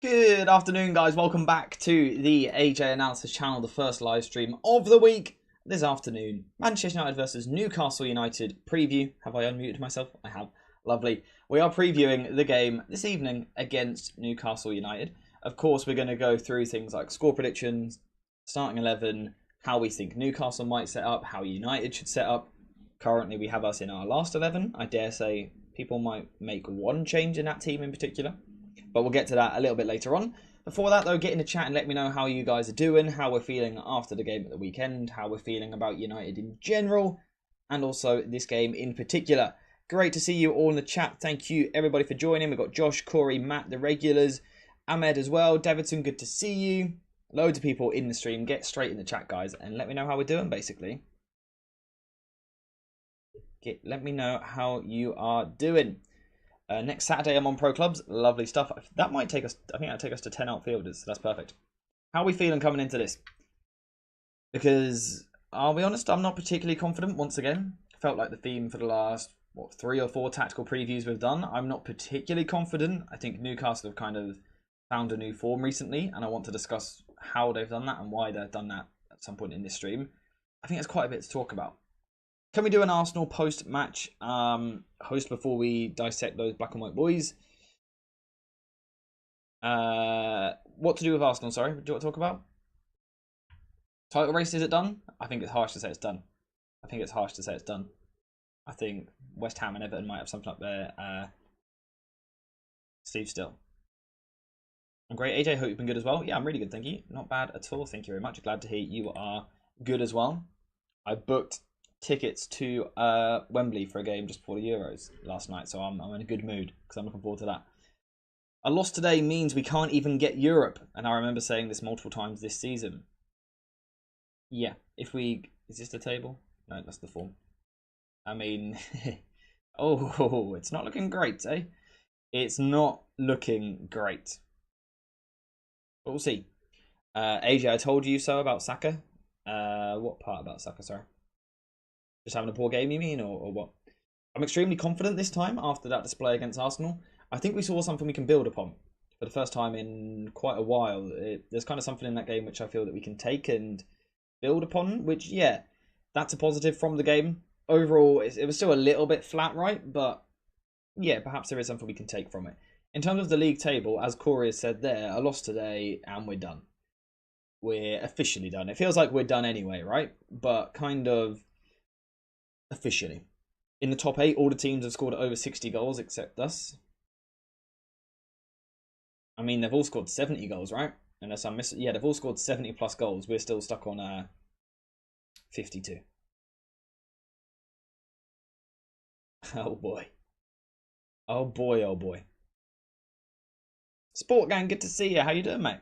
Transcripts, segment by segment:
Good afternoon, guys. Welcome back to the AJ Analysis channel, the first live stream of the week this afternoon. Manchester United versus Newcastle United preview. Have I unmuted myself? I have. Lovely. We are previewing the game this evening against Newcastle United. Of course, we're going to go through things like score predictions, starting 11, how we think Newcastle might set up, how United should set up. Currently, we have us in our last 11. I dare say people might make one change in that team in particular. But we'll get to that a little bit later on. Before that, though, get in the chat and let me know how you guys are doing, how we're feeling after the game at the weekend, how we're feeling about United in general, and also this game in particular. Great to see you all in the chat. Thank you, everybody, for joining. We've got Josh, Corey, Matt, the regulars, Ahmed as well. Davidson, good to see you. Loads of people in the stream. Get straight in the chat, guys, and let me know how we're doing, basically. Let me know how you are doing. Next Saturday, I'm on Pro Clubs. Lovely stuff. That might take us, I think that'll take us to 10 outfielders. So that's perfect. How are we feeling coming into this? Because, I'll be honest, I'm not particularly confident once again. Felt like the theme for the last, 3 or 4 tactical previews we've done. I'm not particularly confident. I think Newcastle have kind of found a new form recently. And I want to discuss how they've done that and why they've done that at some point in this stream. I think there's quite a bit to talk about. Can we do an Arsenal post-match host before we dissect those black and white boys? What to do with Arsenal, sorry? Do you want to talk about? Title race, is it done? I think it's harsh to say it's done. I think West Ham and Everton might have something up there. Steve Still. I'm great. AJ, hope you've been good as well. Yeah, I'm really good, thank you. Not bad at all, thank you very much. Glad to hear you are good as well. I booked tickets to Wembley for a game just before the Euros last night, so I'm in a good mood because I'm looking forward to that. A loss today means we can't even get Europe, and I remember saying this multiple times this season. Yeah, is this the table? No, that's the form. I mean, oh, it's not looking great, eh? It's not looking great. But we'll see. AJ, I told you so about Saka. What part about Saka, sorry? Just having a poor game, you mean, or what? I'm extremely confident this time after that display against Arsenal. I think we saw something we can build upon for the first time in quite a while. There's kind of something in that game which I feel that we can take and build upon, which, yeah, that's a positive from the game. Overall, it was still a little bit flat, right? But, yeah, perhaps there is something we can take from it. In terms of the league table, as Corey has said there, a loss today and we're done. We're officially done. It feels like we're done anyway, right? But kind of officially. In the top 8, all the teams have scored over 60 goals except us. I mean, they've all scored 70 goals, right? Unless I'm missing. Yeah, they've all scored 70 plus goals. We're still stuck on 52. Oh boy. Oh boy, oh boy. Sport Gang, good to see you. How you doing, mate?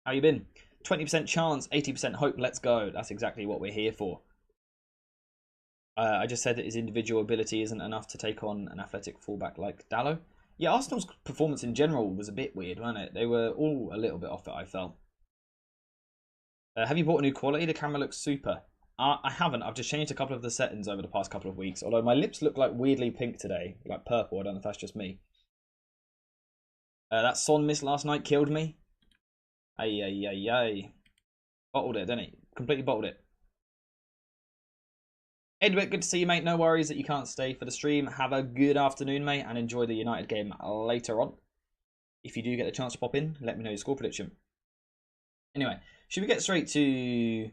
How you been? 20% chance, 80% hope. Let's go. That's exactly what we're here for. I just said that his individual ability isn't enough to take on an athletic fullback like Diallo. Yeah, Arsenal's performance in general was a bit weird, wasn't it? They were all a little bit off it, I felt. Have you bought a new quality? The camera looks super. I haven't. I've just changed a couple of the settings over the past couple of weeks. Although my lips look like weirdly pink today. Like purple. I don't know if that's just me. That Son miss last night killed me. Ay, ay, ay, ay. Bottled it, didn't he? Completely bottled it. Edward, good to see you, mate. No worries that you can't stay for the stream. Have a good afternoon, mate, and enjoy the United game later on. If you do get the chance to pop in, let me know your score prediction. Anyway, should we get straight to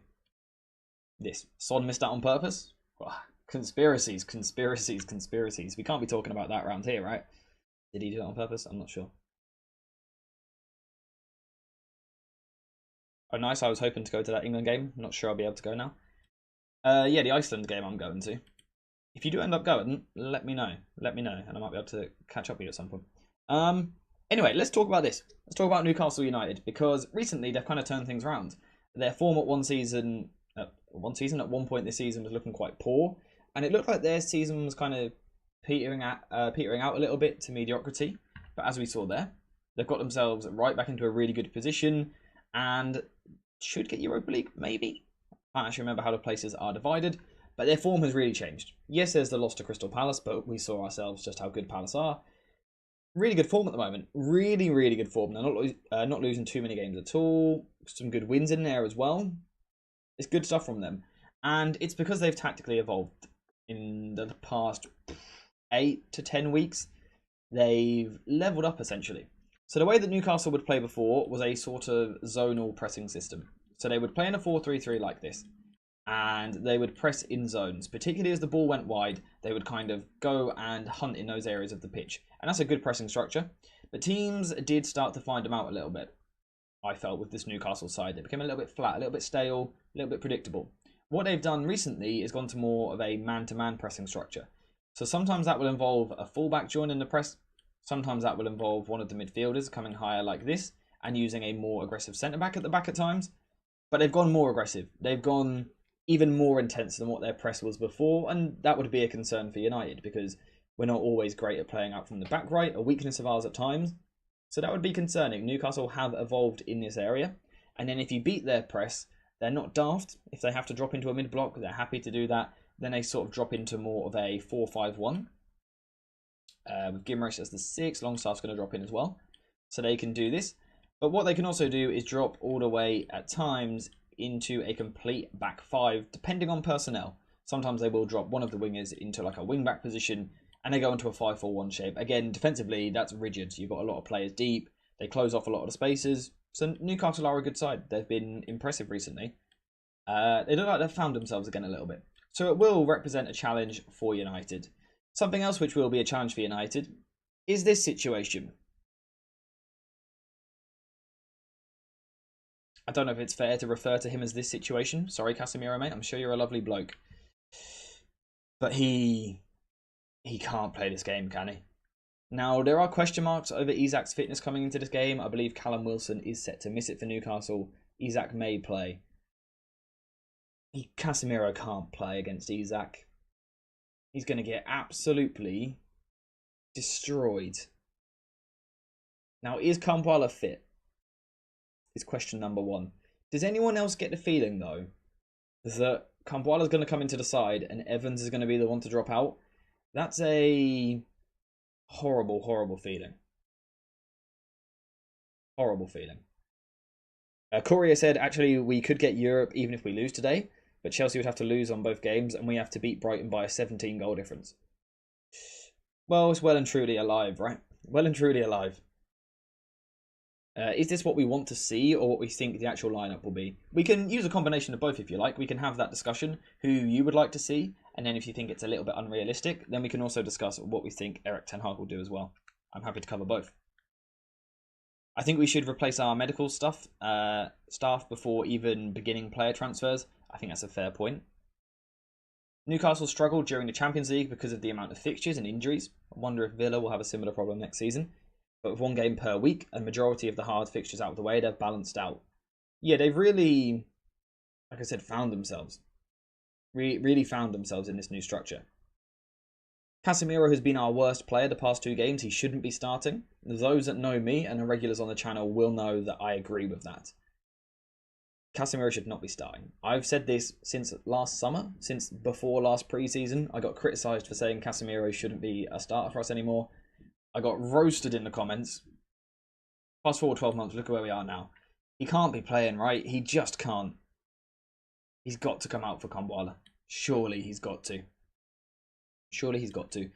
this? Son missed out on purpose? Oh, conspiracies. We can't be talking about that around here, right? Did he do it on purpose? I'm not sure. Oh, nice. I was hoping to go to that England game. I'm not sure I'll be able to go now. Yeah, the Iceland game I'm going to. If you do end up going, let me know. Let me know, and I might be able to catch up with you at some point. Anyway, let's talk about this. Let's talk about Newcastle United, because recently they've kind of turned things around. Their form at one point this season was looking quite poor, and it looked like their season was kind of petering out a little bit to mediocrity. But as we saw there, they've got themselves right back into a really good position, and should get Europa League, maybe. I can't actually remember how the places are divided, but their form has really changed. Yes, there's the loss to Crystal Palace, but we saw ourselves just how good Palace are. really good form at the moment. Really, really good form. They're not losing too many games at all. Some good wins in there as well. It's good stuff from them. And it's because they've tactically evolved in the past 8 to 10 weeks. They've leveled up essentially. So the way that Newcastle would play before was a sort of zonal pressing system. So they would play in a 4-3-3 like this. And they would press in zones. Particularly as the ball went wide, they would kind of go and hunt in those areas of the pitch. And that's a good pressing structure. But teams did start to find them out a little bit. I felt with this Newcastle side. They became a little bit flat, a little bit stale, a little bit predictable. What they've done recently is gone to more of a man-to-man pressing structure. So sometimes that will involve a fullback joining the press. Sometimes that will involve one of the midfielders coming higher like this and using a more aggressive centre-back at the back at times. But they've gone more aggressive. They've gone even more intense than what their press was before, and that would be a concern for United because we're not always great at playing out from the back right, a weakness of ours at times. So that would be concerning. Newcastle have evolved in this area, and then if you beat their press, they're not daft. If they have to drop into a mid-block, they're happy to do that. Then they sort of drop into more of a 4-5-1. With Gimrish as the 6, Longstaff's going to drop in as well. So they can do this. But what they can also do is drop all the way at times into a complete back 5, depending on personnel. Sometimes they will drop one of the wingers into like a wing-back position, and they go into a 5-4-1 shape. Again, defensively, that's rigid. You've got a lot of players deep. They close off a lot of the spaces. So Newcastle are a good side. They've been impressive recently. They look like they've found themselves again a little bit. So it will represent a challenge for United. Something else which will be a challenge for United is this situation. I don't know if it's fair to refer to him as this situation. Sorry, Casemiro, mate. I'm sure you're a lovely bloke. But he can't play this game, can he? Now, there are question marks over Isak's fitness coming into this game. I believe Callum Wilson is set to miss it for Newcastle. Isak may play. Casemiro can't play against Isak. He's going to get absolutely destroyed. Now, is Kampala fit? Is question number 1. Does anyone else get the feeling, though, that Kampala's going to come into the side and Evans is going to be the one to drop out? That's a horrible, horrible feeling. Horrible feeling. Courier said, actually, we could get Europe even if we lose today, but Chelsea would have to lose on both games and we have to beat Brighton by a 17-goal difference. Well, it's well and truly alive, right? Well and truly alive. Is this what we want to see or what we think the actual lineup will be? We can use a combination of both if you like. We can have that discussion, who you would like to see, and then if you think it's a little bit unrealistic, then we can also discuss what we think Erik ten Hag will do as well. I'm happy to cover both. I think we should replace our medical staff before even beginning player transfers. I think that's a fair point. Newcastle struggled during the Champions League because of the amount of fixtures and injuries. I wonder if Villa will have a similar problem next season. But with 1 game per week and majority of the hard fixtures out of the way, they've balanced out. Yeah, they've really, like I said, found themselves. Really found themselves in this new structure. Casemiro has been our worst player the past 2 games. He shouldn't be starting. Those that know me and are regulars on the channel will know that I agree with that. Casemiro should not be starting. I've said this since last summer, since before last pre-season. I got criticised for saying Casemiro shouldn't be a starter for us anymore. I got roasted in the comments. Fast forward 12 months, look at where we are now. He can't be playing, right? He just can't. He's got to come out for Kambwala. Surely he's got to. Surely he's got to.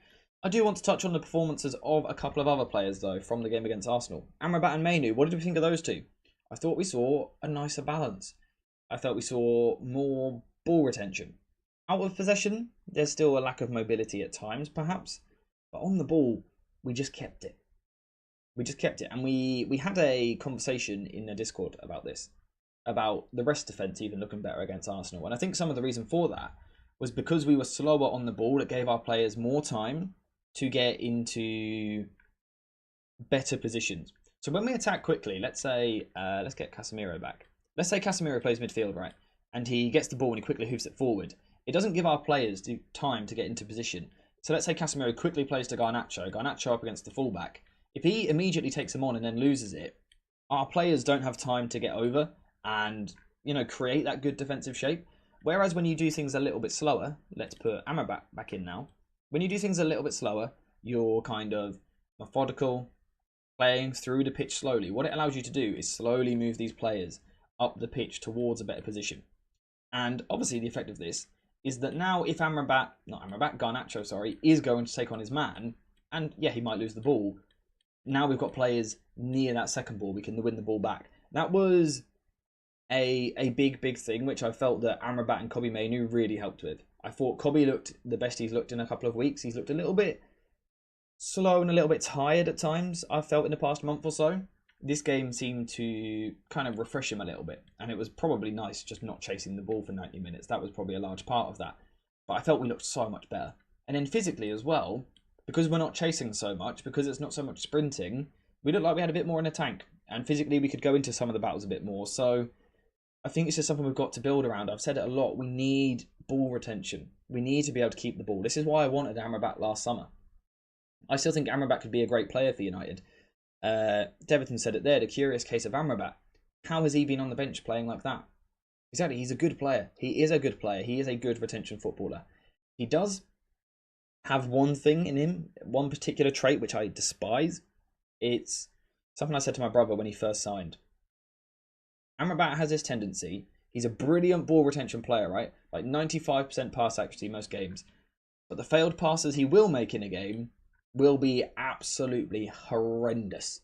I do want to touch on the performances of a couple of other players, though, from the game against Arsenal. Amrabat and Mainu, what did we think of those two? I thought we saw a nicer balance. I felt we saw more ball retention. Out of possession, there's still a lack of mobility at times, perhaps. But on the ball, we just kept it. We just kept it. And we had a conversation in the Discord about this. About the rest defence even looking better against Arsenal. And I think some of the reason for that was because we were slower on the ball. It gave our players more time to get into better positions. So when we attack quickly, let's say, let's get Casemiro back. Let's say Casemiro plays midfield, right? And he gets the ball and he quickly hoofs it forward. It doesn't give our players time to get into position. So let's say Casemiro quickly plays to Garnacho. Garnacho up against the fullback. If he immediately takes him on and then loses it, our players don't have time to get over and, you know, create that good defensive shape. Whereas when you do things a little bit slower, let's put Amrabat back in now. When you do things a little bit slower, you're kind of methodical, playing through the pitch slowly. What it allows you to do is slowly move these players up the pitch towards a better position. And obviously the effect of this is that now if Garnacho, sorry, is going to take on his man, and yeah, he might lose the ball, now we've got players near that second ball, we can win the ball back. That was a big thing, which I felt that Amrabat and Kobbie Mainoo really helped with. I thought Kobbie looked the best he's looked in a couple of weeks. He's looked a little bit slow and a little bit tired at times, I've felt in the past month or so. This game seemed to kind of refresh him a little bit, and it was probably nice just not chasing the ball for 90 minutes. That was probably a large part of that. But I felt we looked so much better. And then physically as well, because we're not chasing so much, because it's not so much sprinting, we looked like we had a bit more in the tank. And physically we could go into some of the battles a bit more. So I think it's just something we've got to build around. I've said it a lot. We need ball retention. We need to be able to keep the ball. This is why I wanted Amrabat last summer. I still think Amrabat could be a great player for United. Deverton said it there, the curious case of Amrabat. How has he been on the bench playing like that? Exactly, he's a good player. He is a good player. He is a good retention footballer. He does have one thing in him, one particular trait which I despise. It's something I said to my brother when he first signed. Amrabat has this tendency. He's a brilliant ball retention player, right? Like 95% pass accuracy most games. But the failed passes he will make in a game will be absolutely horrendous.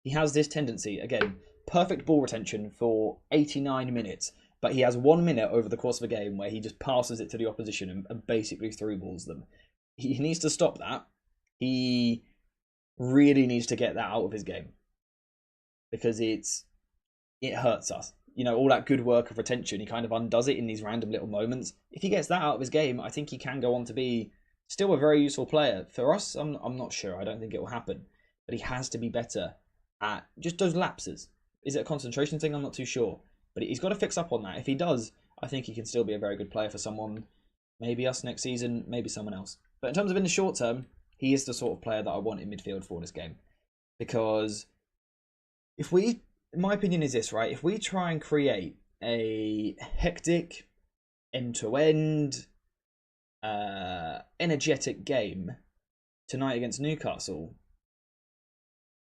He has this tendency, again, perfect ball retention for 89 minutes, but he has 1 minute over the course of a game where he just passes it to the opposition and basically through balls them. He needs to stop that. He really needs to get that out of his game, because it hurts us. You know, all that good work of retention, he kind of undoes it in these random little moments. If he gets that out of his game, I think he can go on to be still a very useful player. For us, I'm not sure. I don't think it will happen. But he has to be better at just those lapses. Is it a concentration thing? I'm not too sure. But he's got to fix up on that. If he does, I think he can still be a very good player for someone. Maybe us next season, maybe someone else. But in terms of in the short term, he is the sort of player that I want in midfield for this game. Because if we, my opinion is this, right? If we try and create a hectic, end-to-end, energetic game tonight against Newcastle,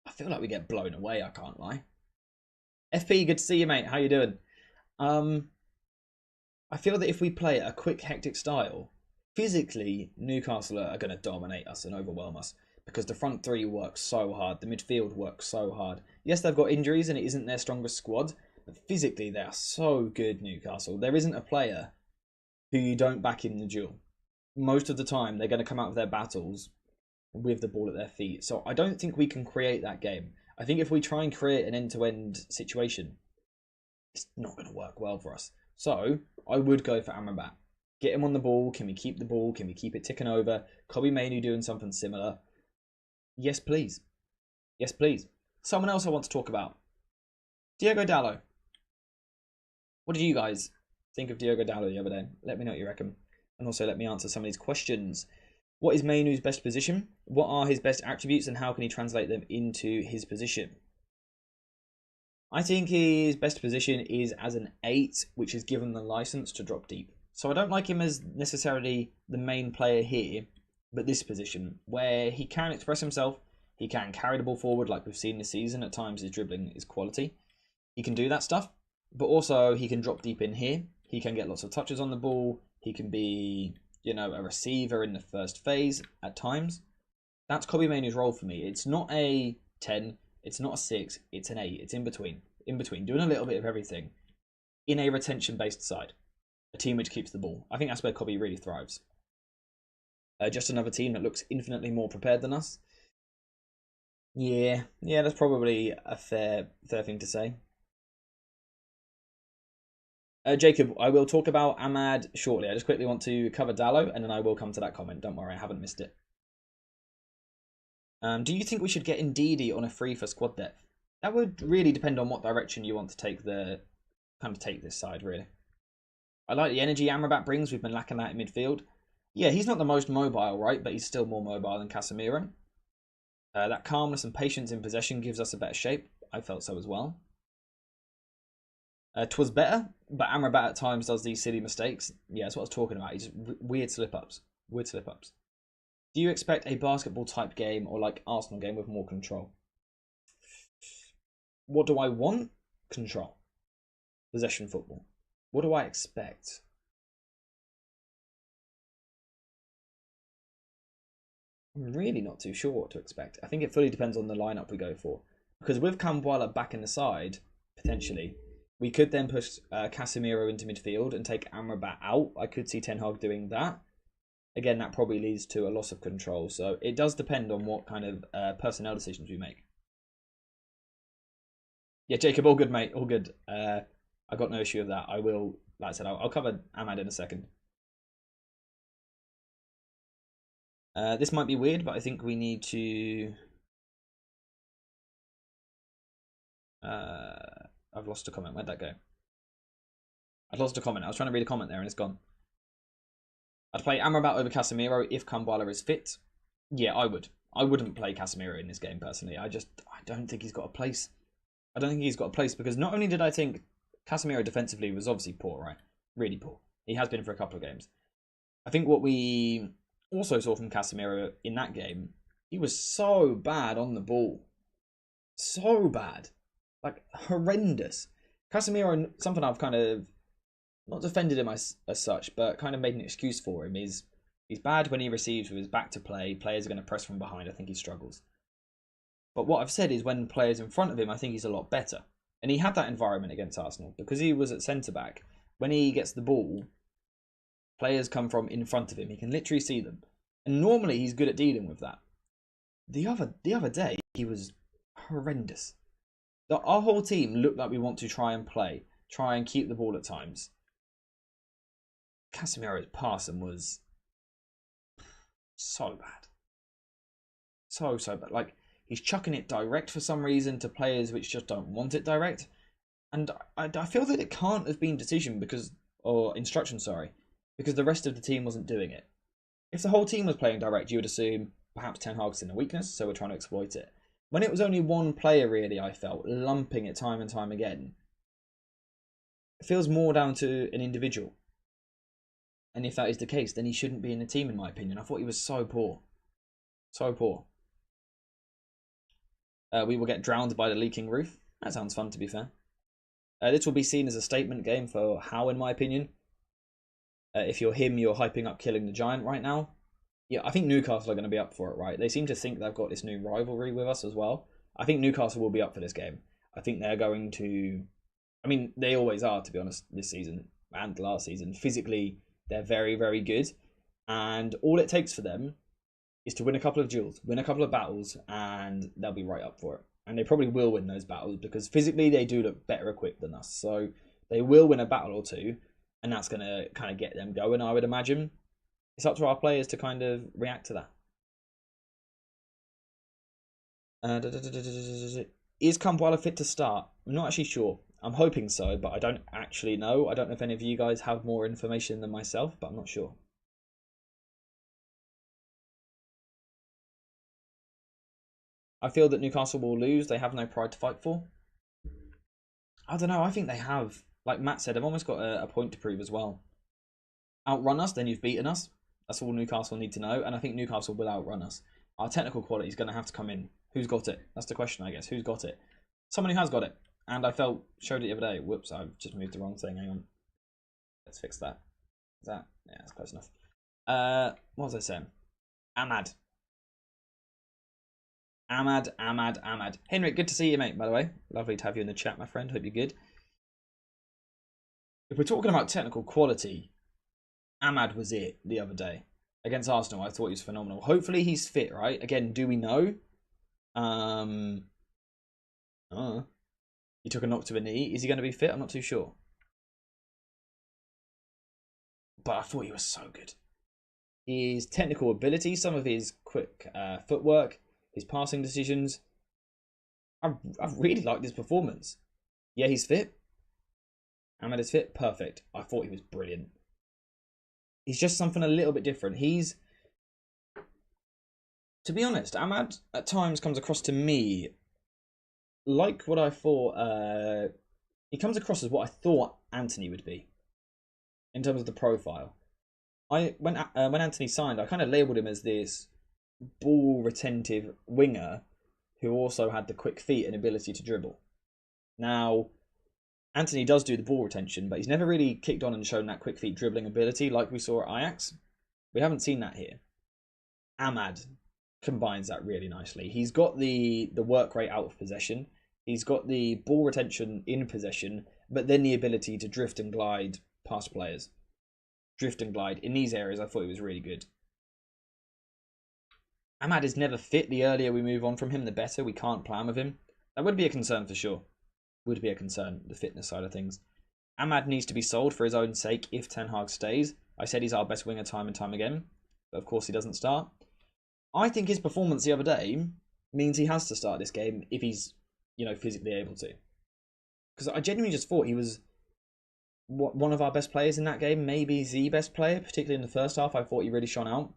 I feel like we get blown away, I can't lie. FP, good to see you, mate. How you doing? I feel that if we play a quick, hectic style, physically, Newcastle are going to dominate us and overwhelm us, because the front three work so hard, the midfield works so hard. Yes, they've got injuries and it isn't their strongest squad, but physically they are so good, Newcastle. There isn't a player who you don't back in the duel. Most of the time, they're going to come out of their battles with the ball at their feet. So I don't think we can create that game. I think if we try and create an end-to-end situation, it's not going to work well for us. So I would go for Amrabat. Get him on the ball. Can we keep the ball? Can we keep it ticking over? Kobbie Mainoo doing something similar? Yes, please. Yes, please. Someone else I want to talk about. Diogo Diallo. What did you guys think of Diogo Diallo the other day? Let me know what you reckon. And also let me answer some of these questions. What is Mainoo's best position? What are his best attributes and how can he translate them into his position? I think his best position is as an 8, which is given the license to drop deep. So I don't like him as necessarily the main player here, but this position, where he can express himself, he can carry the ball forward like we've seen this season. At times his dribbling is quality. He can do that stuff, but also he can drop deep in here. He can get lots of touches on the ball. He can be, you know, a receiver in the first phase at times. That's Kobbie Mainoo's role for me. It's not a 10, it's not a 6, it's an 8. It's in between. In between, doing a little bit of everything in a retention-based side. A team which keeps the ball. I think that's where Kobbie really thrives. Just another team that looks infinitely more prepared than us. Yeah, that's probably a fair thing to say. Jacob, I will talk about Ahmad shortly. I just quickly want to cover Diallo, and then I will come to that comment. Don't worry, I haven't missed it. Do you think we should get Ndidi on a free for squad depth? That would really depend on what direction you want to take this side, really. I like the energy Amrabat brings. We've been lacking that in midfield. Yeah, he's not the most mobile, right? But he's still more mobile than Casemiro. That calmness and patience in possession gives us a better shape. I felt so as well. 'Twas better, but Amrabat at times does these silly mistakes. Yeah, that's what I was talking about. He's just weird slip-ups. Weird slip-ups. Do you expect a basketball type game or like Arsenal game with more control? What do I want? Control. Possession football. What do I expect? I'm really not too sure what to expect. I think it fully depends on the lineup we go for. Because with Kambuala back in the side, potentially, we could then push Casemiro into midfield and take Amrabat out. I could see Ten Hag doing that. Again, that probably leads to a loss of control. So it does depend on what kind of personnel decisions we make. Yeah, Jacob, all good, mate. All good. I got no issue with that. I will, like I said, I'll cover Ahmad in a second. This might be weird, but I think we need to... I've lost a comment. Where'd that go? I've lost a comment. I was trying to read a comment there and it's gone. I'd play Amrabat over Casemiro if Kambuala is fit. Yeah, I would. I wouldn't play Casemiro in this game personally. I don't think he's got a place. I don't think he's got a place because not only did I think Casemiro defensively was obviously poor, right? Really poor. He has been for a couple of games. I think what we also saw from Casemiro in that game, he was so bad on the ball. So bad. Like, horrendous. Casemiro, something I've kind of not defended him as such, but kind of made an excuse for him is he's bad when he receives with his back to play. Players are going to press from behind. I think he struggles. But what I've said is when players in front of him, I think he's a lot better. And he had that environment against Arsenal because he was at centre-back. When he gets the ball, players come from in front of him. He can literally see them. And normally he's good at dealing with that. The other day, he was horrendous. Our whole team looked like we want to try and keep the ball at times. Casemiro's passing was so bad. So bad. Like, he's chucking it direct for some reason to players which just don't want it direct. And I feel that it can't have been instruction, because the rest of the team wasn't doing it. If the whole team was playing direct, you would assume perhaps Ten Hag's in a weakness, so we're trying to exploit it. When it was only one player, really, I felt, lumping it time and time again, it feels more down to an individual. And if that is the case, then he shouldn't be in the team, in my opinion. I thought he was so poor. So poor. We will get drowned by the leaking roof. That sounds fun, to be fair. This will be seen as a statement game for Howe, in my opinion. If you're him, you're hyping up killing the giant right now. Yeah, I think Newcastle are going to be up for it, right? They seem to think they've got this new rivalry with us as well. I think Newcastle will be up for this game. I think they're going to... I mean, they always are, to be honest, this season and last season. Physically, they're very, very good. And all it takes for them is to win a couple of duels, win a couple of battles, and they'll be right up for it. And they probably will win those battles because physically they do look better equipped than us. So they will win a battle or two, and that's going to kind of get them going, I would imagine. It's up to our players to kind of react to that. Is Kambuala fit to start? I'm not actually sure. I'm hoping so, but I don't actually know. I don't know if any of you guys have more information than myself, but I'm not sure. I feel that Newcastle will lose. They have no pride to fight for. I don't know. I think they have. Like Matt said, they've almost got a point to prove as well. Outrun us, then you've beaten us. That's all Newcastle need to know. And I think Newcastle will outrun us. Our technical quality is going to have to come in. Who's got it? That's the question, I guess. Who's got it? Someone who has got it. And I showed it the other day. Whoops, I've just moved the wrong thing. Hang on. Let's fix that. Is that? Yeah, that's close enough. What was I saying? Ahmad. Henrik, good to see you, mate, by the way. Lovely to have you in the chat, my friend. Hope you're good. If we're talking about technical quality, Ahmad was it the other day. Against Arsenal, I thought he was phenomenal. Hopefully he's fit, right? Again, do we know? He took a knock to the knee. Is he going to be fit? I'm not too sure. But I thought he was so good. His technical ability, some of his quick footwork, his passing decisions. I really liked his performance. Yeah, he's fit. Ahmad is fit. Perfect. I thought he was brilliant. He's just something a little bit different. To be honest, Ahmad at times comes across to me like what I thought. He comes across as what I thought Anthony would be in terms of the profile. When Anthony signed, I kind of labelled him as this ball retentive winger who also had the quick feet and ability to dribble. Now, Antony does do the ball retention, but he's never really kicked on and shown that quick feet dribbling ability like we saw at Ajax. We haven't seen that here. Ahmad combines that really nicely. He's got the work rate out of possession. He's got the ball retention in possession, but then the ability to drift and glide past players. Drift and glide. In these areas, I thought he was really good. Ahmad is never fit. The earlier we move on from him, the better. We can't plan with him. That would be a concern for sure. Would be a concern, the fitness side of things. Ahmad needs to be sold for his own sake if Ten Hag stays. I said he's our best winger time and time again, but of course he doesn't start. I think his performance the other day means he has to start this game if he's, physically able to. Because I genuinely just thought he was one of our best players in that game, maybe the best player, particularly in the first half. I thought he really shone out.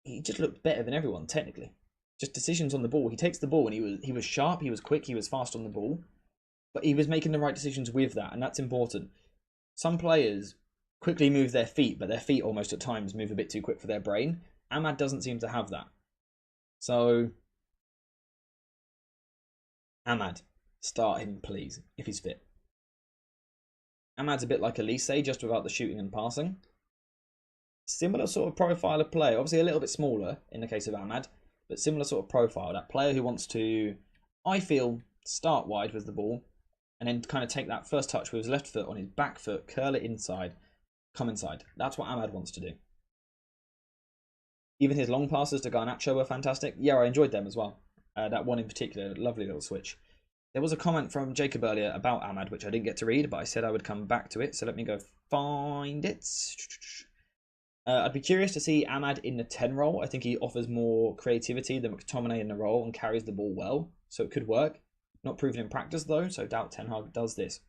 He just looked better than everyone, technically. Just decisions on the ball. He takes the ball and he was sharp, he was quick, he was fast on the ball. But he was making the right decisions with that, and that's important. Some players quickly move their feet, but their feet almost at times move a bit too quick for their brain. Ahmad doesn't seem to have that. So, Ahmad, start him, please, if he's fit. Ahmad's a bit like Elise, just without the shooting and passing. Similar sort of profile of player, obviously a little bit smaller in the case of Ahmad, but similar sort of profile. That player who wants to, I feel, start wide with the ball and then kind of take that first touch with his left foot on his back foot, curl it inside, come inside. That's what Ahmad wants to do. Even his long passes to Garnacho were fantastic. Yeah, I enjoyed them as well. That one in particular, lovely little switch. There was a comment from Jacob earlier about Ahmad, which I didn't get to read, but I said I would come back to it. So let me go find it. I'd be curious to see Ahmad in the 10 role. I think he offers more creativity than McTominay in the role and carries the ball well. So it could work. Not proven in practice though, so doubt Ten Hag does this.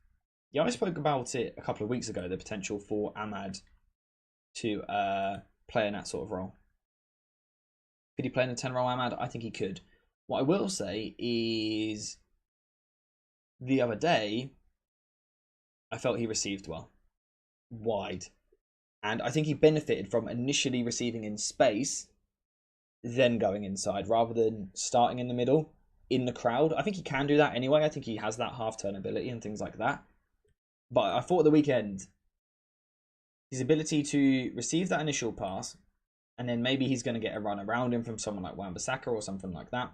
Yeah, I spoke about it a couple of weeks ago, the potential for Ahmad to play in that sort of role. Could he play in the 10 role, Ahmad? I think he could. What I will say is the other day, I felt he received well. Wide. And I think he benefited from initially receiving in space, then going inside, rather than starting in the middle, in the crowd. I think he can do that anyway. I think he has that half-turn ability and things like that. But I thought at the weekend, his ability to receive that initial pass, and then maybe he's going to get a run around him from someone like Wan-Bissaka or something like that.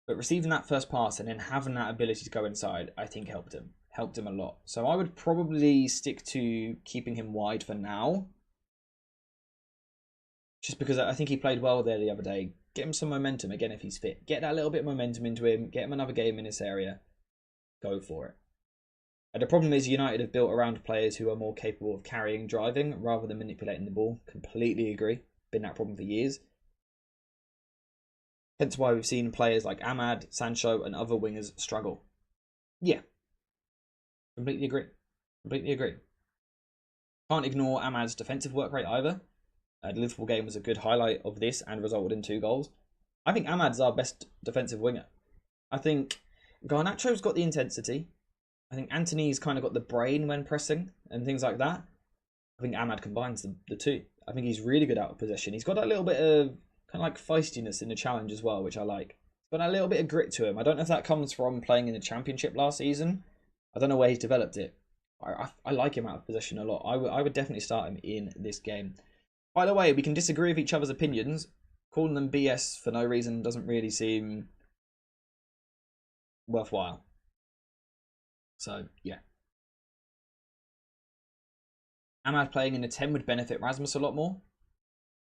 But receiving that first pass and then having that ability to go inside, I think helped him. Helped him a lot. So I would probably stick to keeping him wide for now. Just because I think he played well there the other day. Get him some momentum, again, if he's fit. Get that little bit of momentum into him. Get him another game in this area. Go for it. And the problem is United have built around players who are more capable of carrying, driving, rather than manipulating the ball. Completely agree. Been that problem for years. Hence why we've seen players like Ahmad, Sancho, and other wingers struggle. Yeah. Completely agree. Completely agree. Can't ignore Ahmad's defensive work rate either. The Liverpool game was a good highlight of this and resulted in 2 goals. I think Ahmad's our best defensive winger. I think Garnacho's got the intensity. I think Antony's kind of got the brain when pressing and things like that. I think Ahmad combines the two. I think he's really good out of possession. He's got a little bit of kind of like feistiness in the challenge as well, which I like. He's got a little bit of grit to him. I don't know if that comes from playing in the Championship last season. I don't know where he's developed it. I like him out of possession a lot. I would definitely start him in this game. By the way, we can disagree with each other's opinions. Calling them BS for no reason doesn't really seem worthwhile. So, yeah. Ahmad playing in the 10 would benefit Rasmus a lot more.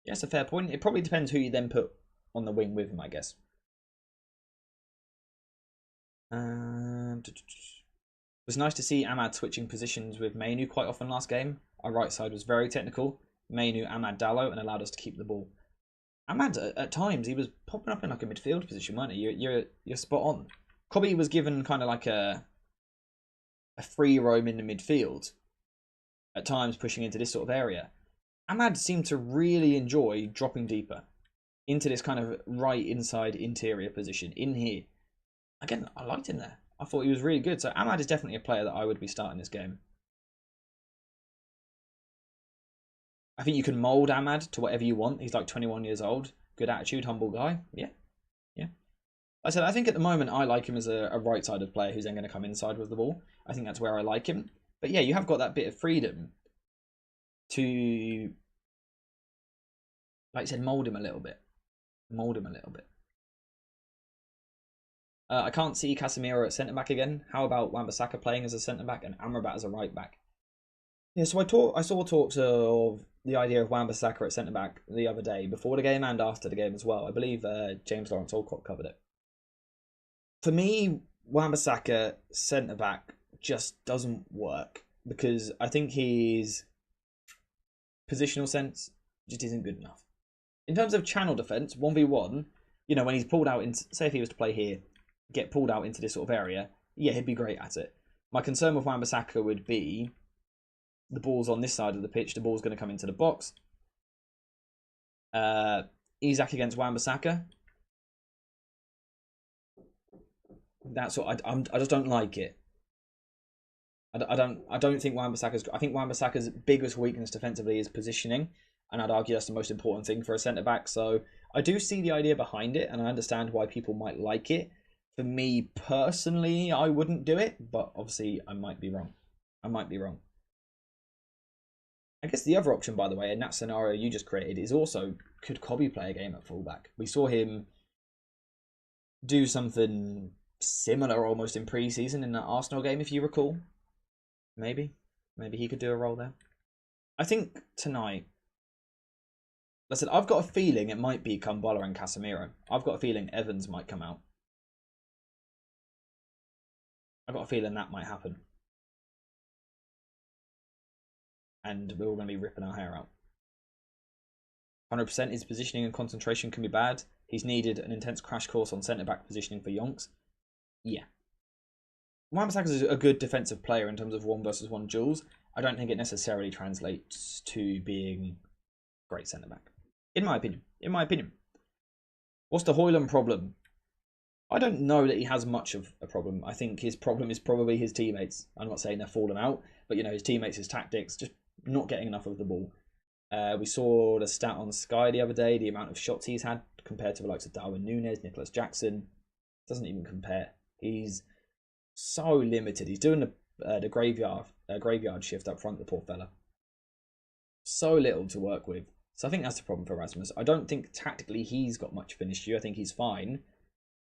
Yeah, it's a fair point. It probably depends who you then put on the wing with him, I guess. It was nice to see Ahmad switching positions with Mainu quite often last game. Our right side was very technical. Mainu, Ahmad, Diallo, and allowed us to keep the ball. Ahmad, at times, he was popping up in like a midfield position, weren't he? You're spot on. Kobe was given kind of like a free roam in the midfield. At times, pushing into this sort of area. Ahmad seemed to really enjoy dropping deeper into this kind of right inside interior position in here. Again, I liked him there. I thought he was really good. So Ahmad is definitely a player that I would be starting this game. I think you can mould Ahmad to whatever you want. He's like 21 years old. Good attitude, humble guy. Yeah. I said, I think at the moment I like him as a right-sided player who's then going to come inside with the ball. I think that's where I like him. But yeah, you have got that bit of freedom to, like I said, mould him a little bit. I can't see Casemiro at centre-back again. How about Wan-Bissaka playing as a centre-back and Amrabat as a right-back? Yeah, so I saw talks of the idea of Wan-Bissaka at centre-back the other day, before the game and after the game as well. I believe James Lawrence Alcott covered it. For me, Wan-Bissaka centre-back just doesn't work because I think his positional sense just isn't good enough. In terms of channel defence, 1v1, you know, when he's pulled out, say if he was to play here, get pulled out into this sort of area, yeah, he'd be great at it. My concern with Wan-Bissaka would be the ball's on this side of the pitch, the ball's going to come into the box. Isak against Wan-Bissaka. That's what I just don't like it. I don't think Wan-Bissaka's. I think Wan-Bissaka's biggest weakness defensively is positioning, and I'd argue that's the most important thing for a centre back. So I do see the idea behind it, and I understand why people might like it. For me personally, I wouldn't do it, but obviously I might be wrong. I guess the other option, by the way, in that scenario you just created, is also, could Kobbie play a game at fullback? We saw him do something similar almost in pre-season in that Arsenal game, if you recall. Maybe he could do a role there. I think tonight, listen, I've got a feeling it might be Kumbala and Casemiro. I've got a feeling Evans might come out. I've got a feeling that might happen. And we're all going to be ripping our hair out. 100% his positioning and concentration can be bad. He's needed an intense crash course on centre-back positioning for Yonks. Yeah. Wan-Bissaka is a good defensive player in terms of 1v1 duels. I don't think it necessarily translates to being a great centre-back. In my opinion. What's the Højlund problem? I don't know that he has much of a problem. I think his problem is probably his teammates. I'm not saying they're falling out, but you know, his teammates, his tactics, just not getting enough of the ball. We saw the stat on Sky the other day, the amount of shots he's had compared to the likes of Darwin Núñez, Nicholas Jackson. Doesn't even compare. He's so limited. He's doing the graveyard shift up front, the poor fella. So little to work with. So I think that's the problem for Rasmus. I don't think tactically he's got much finish to you. I think he's fine.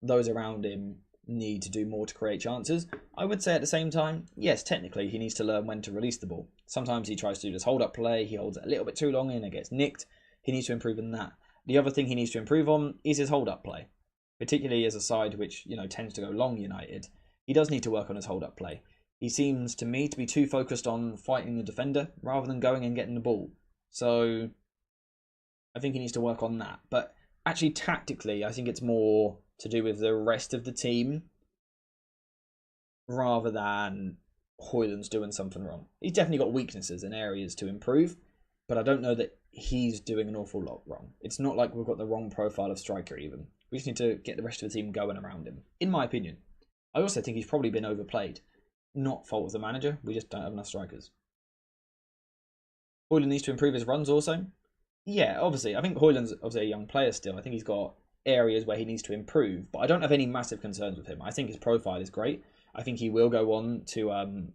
Those around him need to do more to create chances. I would say at the same time, yes, technically he needs to learn when to release the ball. Sometimes he tries to do this hold-up play. He holds it a little bit too long and it gets nicked. He needs to improve in that. The other thing he needs to improve on is his hold-up play, particularly as a side which, you know, tends to go long United. He does need to work on his hold-up play. He seems to me to be too focused on fighting the defender rather than going and getting the ball. So I think he needs to work on that. But actually, tactically, I think it's more to do with the rest of the team rather than Højlund's doing something wrong. He's definitely got weaknesses and areas to improve, but I don't know that he's doing an awful lot wrong. It's not like we've got the wrong profile of striker even. We just need to get the rest of the team going around him, in my opinion. I also think he's probably been overplayed. Not fault of the manager, we just don't have enough strikers. Højlund needs to improve his runs also. Yeah, obviously. I think Højlund's obviously a young player still. I think he's got areas where he needs to improve, but I don't have any massive concerns with him. I think his profile is great. I think he will go on to kind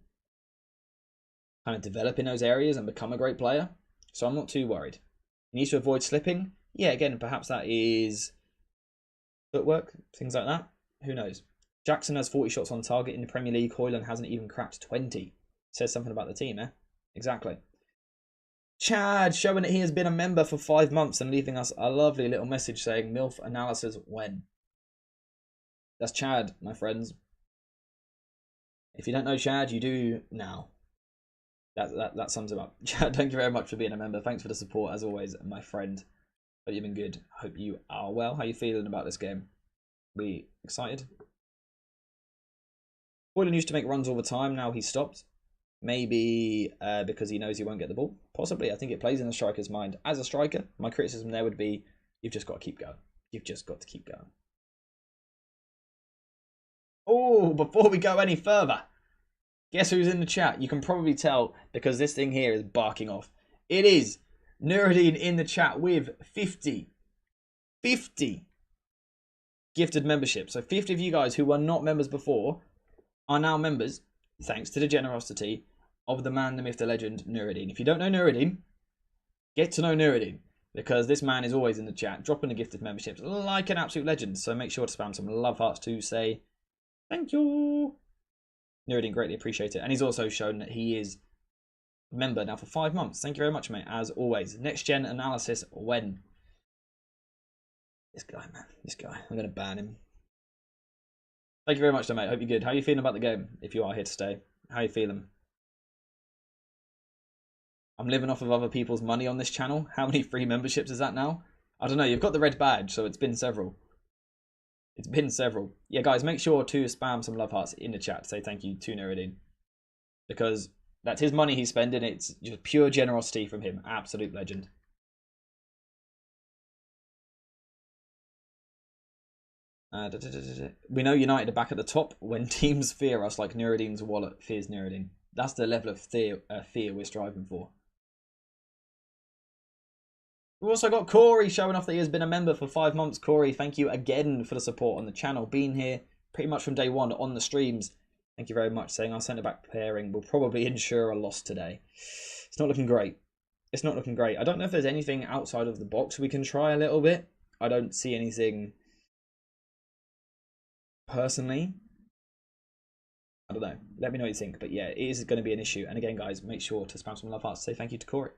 of develop in those areas and become a great player. So I'm not too worried. He needs to avoid slipping. Yeah, again, perhaps that is footwork, things like that. Who knows? Jackson has 40 shots on target in the Premier League. Højlund hasn't even cracked 20. Says something about the team, eh? Exactly. Chad showing that he has been a member for 5 months and leaving us a lovely little message saying MILF analysis when. That's Chad, my friends. If you don't know Chad, you do now. That sums him up. Chad, thank you very much for being a member. Thanks for the support as always, my friend. Hope you've been good. Hope you are well. How are you feeling about this game? We excited? Højlund used to make runs all the time. Now he's stopped. Maybe because he knows he won't get the ball. Possibly. I think it plays in the striker's mind. As a striker, my criticism there would be, you've just got to keep going. You've just got to keep going. Oh, before we go any further, guess who's in the chat? You can probably tell because this thing here is barking off. It is Nuruddin in the chat with 50 gifted memberships. So 50 of you guys who were not members before are now members, thanks to the generosity of the man, the myth, the legend, Nuruddin. If you don't know Nuruddin, get to know Nuruddin, because this man is always in the chat, dropping the gifted memberships like an absolute legend. So make sure to spam some love hearts to say thank you. Nuruddin, greatly appreciate it. And he's also shown that he is a member now for 5 months. Thank you very much, mate, as always. Next gen analysis when? This guy, man. This guy. I'm going to ban him. Thank you very much, though, mate. Hope you're good. How are you feeling about the game, if you are here to stay? How are you feeling? I'm living off of other people's money on this channel. How many free memberships is that now? I don't know. You've got the red badge, so it's been several. It's been several. Yeah, guys, make sure to spam some love hearts in the chat to say thank you to Nuruddin, because that's his money he's spending. It's just pure generosity from him. Absolute legend. We know United are back at the top when teams fear us like Nuruddin's wallet fears Nuruddin. That's the level of fear we're striving for. We've also got Corey showing off that he has been a member for 5 months. Corey, thank you again for the support on the channel. Been here pretty much from day one on the streams. Thank you very much. Saying our centre-back pairing will probably ensure a loss today. It's not looking great. It's not looking great. I don't know if there's anything outside of the box we can try a little bit. I don't see anything personally. I don't know. Let me know what you think. But yeah, it is going to be an issue. And again, guys, make sure to spam some love hearts to say thank you to Corey.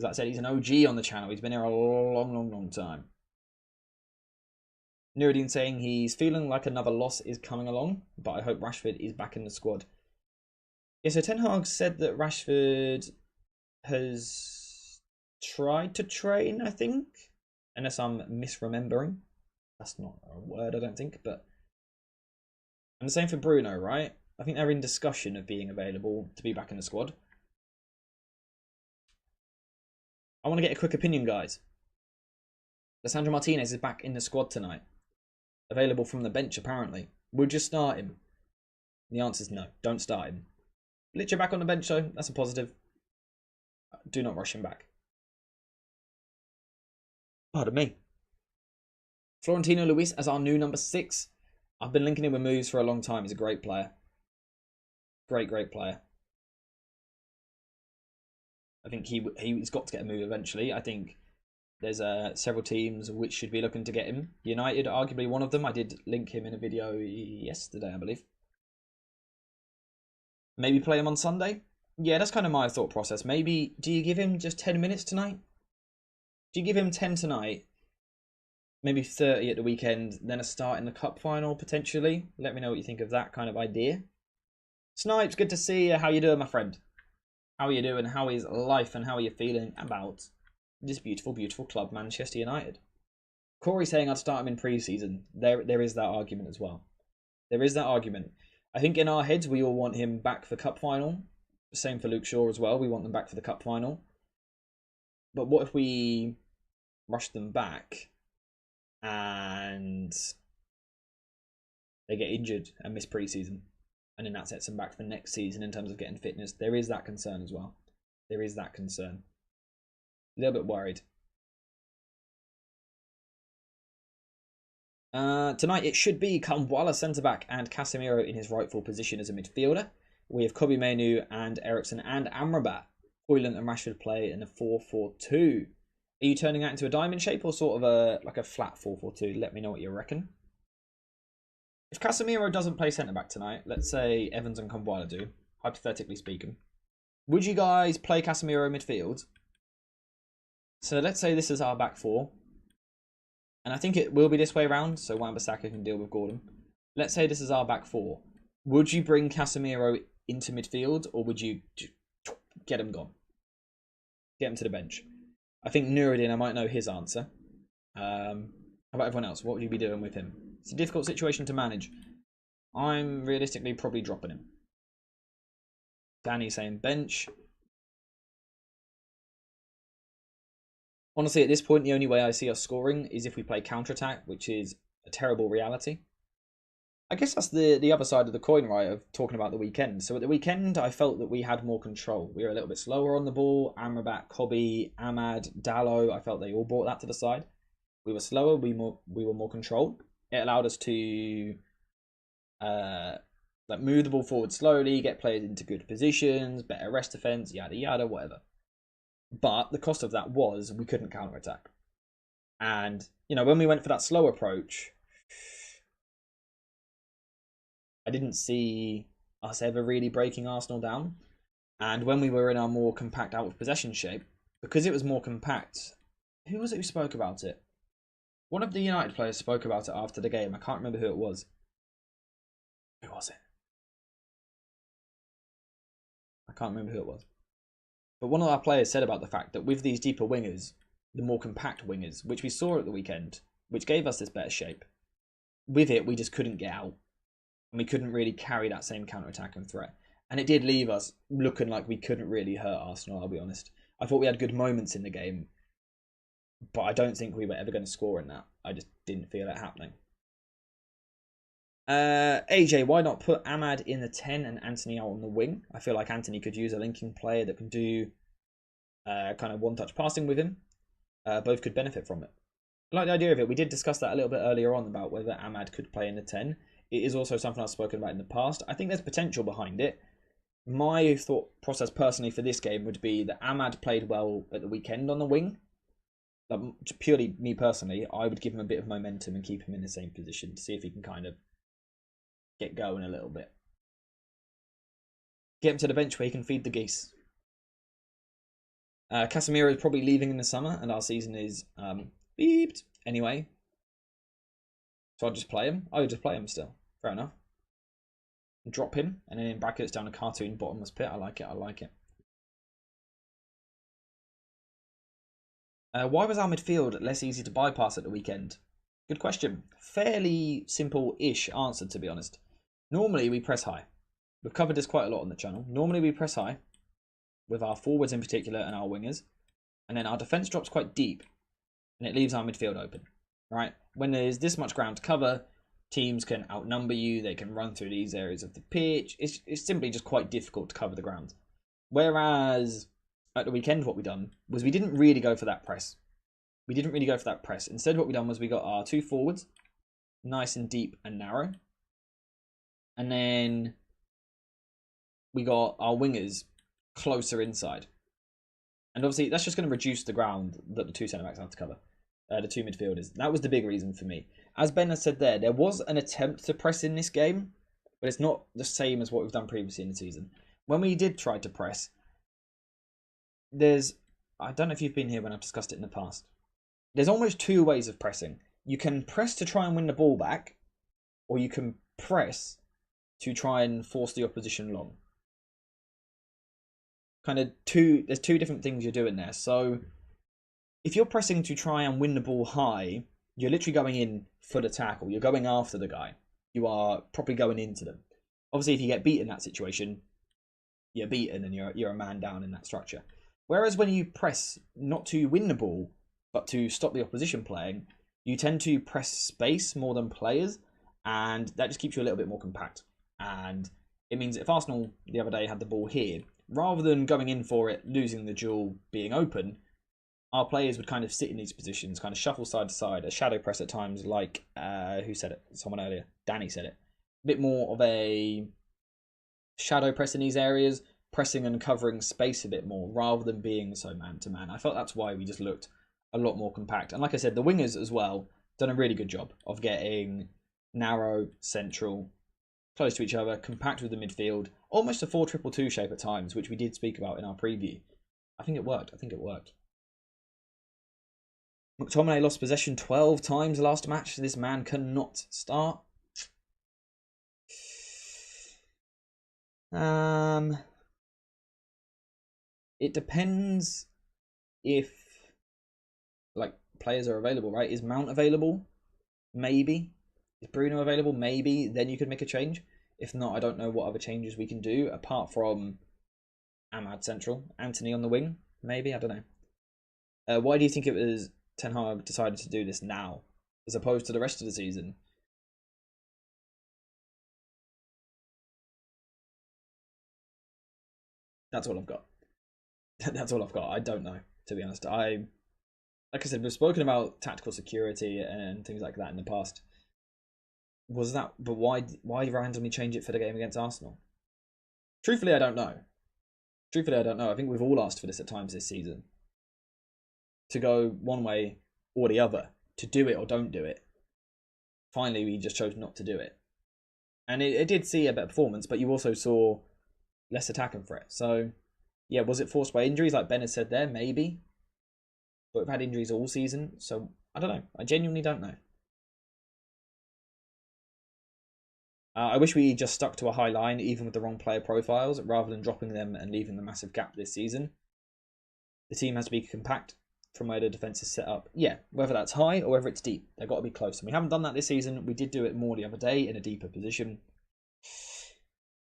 As I said, he's an OG on the channel. He's been here a long time. Nuruddin saying he's feeling like another loss is coming along, but I hope Rashford is back in the squad. Yeah, so Ten Hag said that Rashford has tried to train, I think. Unless I'm misremembering. That's not a word, I don't think, but... And the same for Bruno, right? I think they're in discussion of being available to be back in the squad. I want to get a quick opinion, guys. Lisandro Martinez is back in the squad tonight. Available from the bench, apparently. Would you start him? The answer is no. Don't start him. Licha back on the bench, though. That's a positive. Do not rush him back. Pardon me. Florentino Luis as our new number 6. I've been linking him with moves for a long time. He's a great player. Great player. I think he's got to get a move eventually. I think there's several teams which should be looking to get him. United, arguably one of them. I did link him in a video yesterday, I believe. Maybe play him on Sunday? Yeah, that's kind of my thought process. Maybe, do you give him just 10 minutes tonight? Do you give him 10 tonight? Maybe 30 at the weekend, then a start in the cup final, potentially? Let me know what you think of that kind of idea. Snipes, good to see you. How you doing, my friend? How are you doing? How is life and how are you feeling about this beautiful club, Manchester United? Corey saying I'd start him in pre-season. There is that argument as well. There is that argument. I think in our heads we all want him back for cup final. Same for Luke Shaw as well. We want them back for the cup final. But what if we rush them back and they get injured and miss pre-season? And then that sets them back for next season in terms of getting fitness. There is that concern as well. There is that concern. A little bit worried. Tonight it should be Kamwala centre-back and Casemiro in his rightful position as a midfielder. We have Kobe Mainu and Eriksson and Amrabat. Højlund and Rashford play in a 4-4-2. Are you turning that into a diamond shape or sort of like a flat 4-4-2? Let me know what you reckon. If Casemiro doesn't play centre-back tonight, let's say Evans and Kamwala do, hypothetically speaking, would you guys play Casemiro midfield? So let's say this is our back four. And I think it will be this way around, so Wan-Bissaka can deal with Gordon. Let's say this is our back four. Would you bring Casemiro into midfield, or would you get him gone? Get him to the bench? I think Nuruddin, I might know his answer. How about everyone else? What would you be doing with him? It's a difficult situation to manage. I'm realistically probably dropping him. Danny saying bench. Honestly, at this point, the only way I see us scoring is if we play counter-attack, which is a terrible reality. I guess that's the other side of the coin, right, of talking about the weekend. So at the weekend, I felt that we had more control. We were a little bit slower on the ball. Amrabat, Kobe, Ahmad, Diallo, I felt they all brought that to the side. We were slower. We were more controlled. It allowed us to like move the ball forward slowly, get players into good positions, better rest defense, yada yada, whatever. But the cost of that was we couldn't counter attack. And when we went for that slow approach, I didn't see us ever really breaking Arsenal down. And when we were in our more compact out of possession shape, because it was more compact, who was it who spoke about it? One of the United players spoke about it after the game. I can't remember who it was. Who was it? I can't remember who it was. But one of our players said about the fact that with these deeper wingers, the more compact wingers, which we saw at the weekend, which gave us this better shape, with it, we just couldn't get out. And we couldn't really carry that same counter-attack and threat. And it did leave us looking like we couldn't really hurt Arsenal, I'll be honest. I thought we had good moments in the game, but I don't think we were ever going to score in that. I just didn't feel it happening. AJ, why not put Ahmad in the 10 and Anthony out on the wing? I feel like Anthony could use a linking player that can do kind of one-touch passing with him. Both could benefit from it. I like the idea of it. We did discuss that a little bit earlier on about whether Ahmad could play in the 10. It is also something I've spoken about in the past. I think there's potential behind it. My thought process personally for this game would be that Ahmad played well at the weekend on the wing. Like, purely me personally, I would give him a bit of momentum and keep him in the same position to see if he can kind of get going a little bit. Get him to the bench where he can feed the geese. Casemiro is probably leaving in the summer, and our season is beeped anyway. So I'll just play him. I would just play him still. Fair enough. Drop him, and then in brackets down a cartoon bottomless pit. I like it. I like it. Why was our midfield less easy to bypass at the weekend? Good question. Fairly simple-ish answer, to be honest. Normally, we press high. We've covered this quite a lot on the channel. Normally, we press high, with our forwards in particular and our wingers. And then our defence drops quite deep, and it leaves our midfield open. Right? When there's this much ground to cover, teams can outnumber you. They can run through these areas of the pitch. It's simply just quite difficult to cover the ground. Whereas at the weekend, what we done was we didn't really go for that press. Instead, what we done was we got our two forwards, nice and deep and narrow. And then we got our wingers closer inside. And obviously, that's just going to reduce the ground that the two centre-backs have to cover. The two midfielders. That was the big reason for me. As Ben has said there was an attempt to press in this game, but it's not the same as what we've done previously in the season. When we did try to press, I don't know if you've been here when I've discussed it in the past. There's almost two ways of pressing. You can press to try and win the ball back, or you can press to try and force the opposition long. There's two different things you're doing there. So if you're pressing to try and win the ball high, you're literally going in for the tackle. You're going after the guy. You are probably going into them. Obviously, if you get beat in that situation, you're beaten and you're a man down in that structure. Whereas when you press not to win the ball, but to stop the opposition playing, you tend to press space more than players, and that just keeps you a little bit more compact. And it means if Arsenal the other day had the ball here, rather than going in for it, losing the duel, being open, our players would kind of sit in these positions, kind of shuffle side to side, a shadow press at times, like, who said it? Someone earlier. Danny said it. A bit more of a shadow press in these areas, pressing and covering space a bit more, rather than being so man-to-man. I felt that's why we just looked a lot more compact. And like I said, the wingers as well done a really good job of getting narrow, central, close to each other, compact with the midfield, almost a 4-2-2 shape at times, which we did speak about in our preview. I think it worked. McTominay lost possession 12 times last match. This man cannot start. It depends if players are available, right? Is Mount available? Maybe. Is Bruno available? Maybe. Then you could make a change. If not, I don't know what other changes we can do apart from Ahmad central, Anthony on the wing. Maybe, I don't know. Why do you think it was Ten Hag decided to do this now as opposed to the rest of the season? That's all I've got. That's all I've got. I don't know, to be honest. Like I said, we've spoken about tactical security and things like that in the past. Was that? But why randomly change it for the game against Arsenal? Truthfully, I don't know. I think we've all asked for this at times this season. To go one way or the other, to do it or don't do it. Finally, we just chose not to do it. And it did see a better performance, but you also saw less attacking threat. So, yeah, was it forced by injuries like Ben has said there? Maybe. But we've had injuries all season, so I don't know. I genuinely don't know. I wish we just stuck to a high line, even with the wrong player profiles, rather than dropping them and leaving the massive gap this season. The team has to be compact from where the defence is set up. Yeah, whether that's high or whether it's deep, they've got to be close. And we haven't done that this season. We did do it more the other day in a deeper position.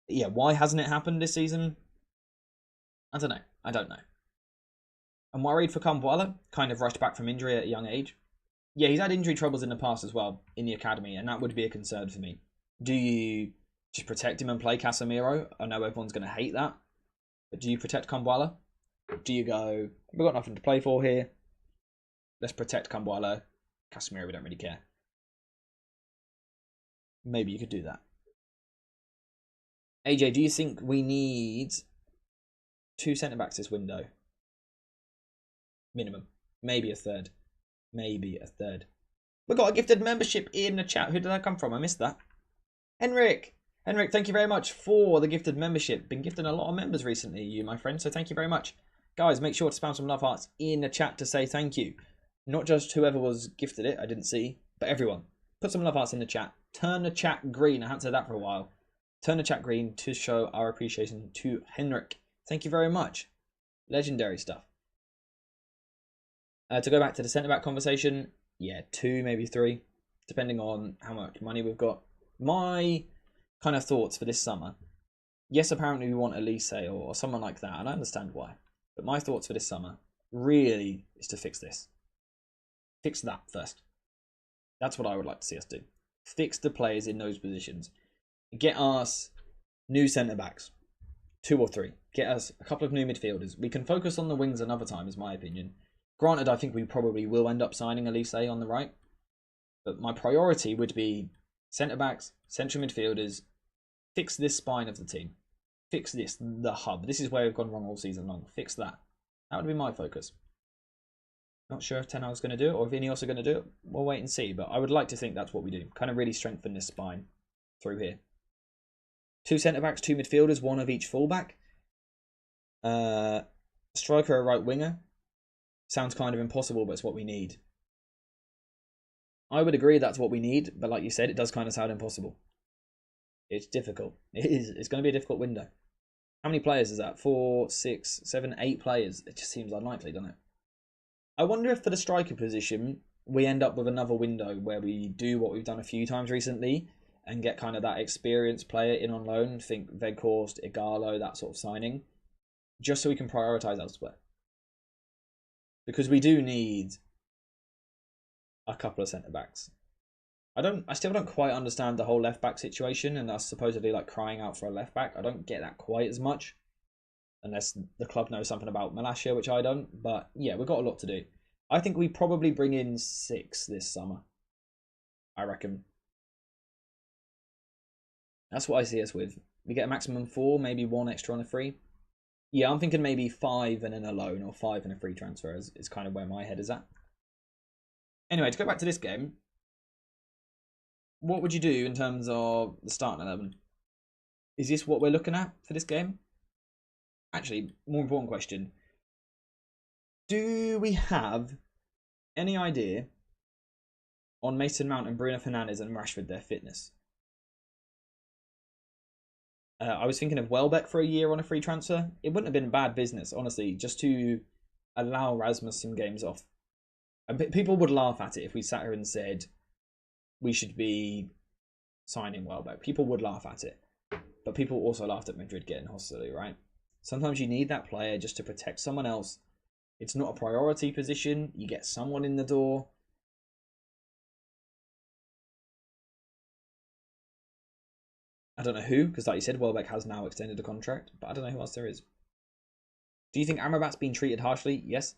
Yeah, why hasn't it happened this season? I don't know. I'm worried for Kambuala, kind of rushed back from injury at a young age. Yeah, he's had injury troubles in the past as well in the academy, and that would be a concern for me. Do you just protect him and play Casemiro? I know everyone's going to hate that, but do you protect Kambuala? Do you go, we've got nothing to play for here, let's protect Kambuala, Casemiro, we don't really care. Maybe you could do that. AJ, do you think we need 2 centre-backs this window? Minimum. Maybe a third. We've got a gifted membership in the chat. Who did that come from? I missed that. Henrik, thank you very much for the gifted membership. Been gifting a lot of members recently, you, my friend, so thank you very much. Guys, make sure to spam some love hearts in the chat to say thank you. Not just whoever was gifted it, I didn't see, but everyone. Put some love hearts in the chat. Turn the chat green. I haven't said that for a while. Turn the chat green to show our appreciation to Henrik. Thank you very much. Legendary stuff. To go back to the centre-back conversation, yeah, 2, maybe 3, depending on how much money we've got. My kind of thoughts for this summer. Yes, apparently we want Elise or someone like that, and I understand why. But my thoughts for this summer really is to fix this. Fix that first. That's what I would like to see us do. Fix the players in those positions. Get us new centre-backs. 2 or 3. Get us a couple of new midfielders. We can focus on the wings another time, is my opinion. Granted, I think we probably will end up signing Elise on the right. But my priority would be centre-backs, central midfielders. Fix this spine of the team. Fix this, the hub. This is where we've gone wrong all season long. Fix that. That would be my focus. Not sure if Ten Hag's going to do it or if Ineos are going to do it. We'll wait and see. But I would like to think that's what we do. Kind of really strengthen this spine through here. 2 centre-backs, 2 midfielders, 1 of each fullback. Striker or right winger. Sounds kind of impossible, but it's what we need. I would agree that's what we need, but like you said, it does kind of sound impossible. It's difficult. It is. It's going to be a difficult window. How many players is that? 4, 6, 7, 8 players. It just seems unlikely, doesn't it? I wonder if for the striker position, we end up with another window where we do what we've done a few times recently and get kind of that experienced player in on loan. Think Veghorst, Diallo, that sort of signing. Just so we can prioritise elsewhere. Because we do need a couple of centre-backs. I still don't quite understand the whole left-back situation and us supposedly like crying out for a left-back. I don't get that quite as much. Unless the club knows something about Malacia, which I don't. But yeah, we've got a lot to do. I think we probably bring in 6 this summer. I reckon. That's what I see us with. We get a maximum 4, maybe 1 extra on a free. Yeah, I'm thinking maybe 5 and then a loan or 5 and a free transfer is kind of where my head is at. Anyway, to go back to this game, what would you do in terms of the starting 11? Is this what we're looking at for this game? Actually, more important question. Do we have any idea on Mason Mount and Bruno Fernandes and Rashford, their fitness? I was thinking of Welbeck for a year on a free transfer. It wouldn't have been bad business, honestly, just to allow Rasmus some games off. And people would laugh at it if we sat here and said we should be signing Welbeck. People would laugh at it. But people also laughed at Madrid getting Hostility, right? Sometimes you need that player just to protect someone else. It's not a priority position. You get someone in the door. I don't know who, because like you said, Welbeck has now extended a contract, but I don't know who else there is. Do you think Amrabat's been treated harshly? Yes.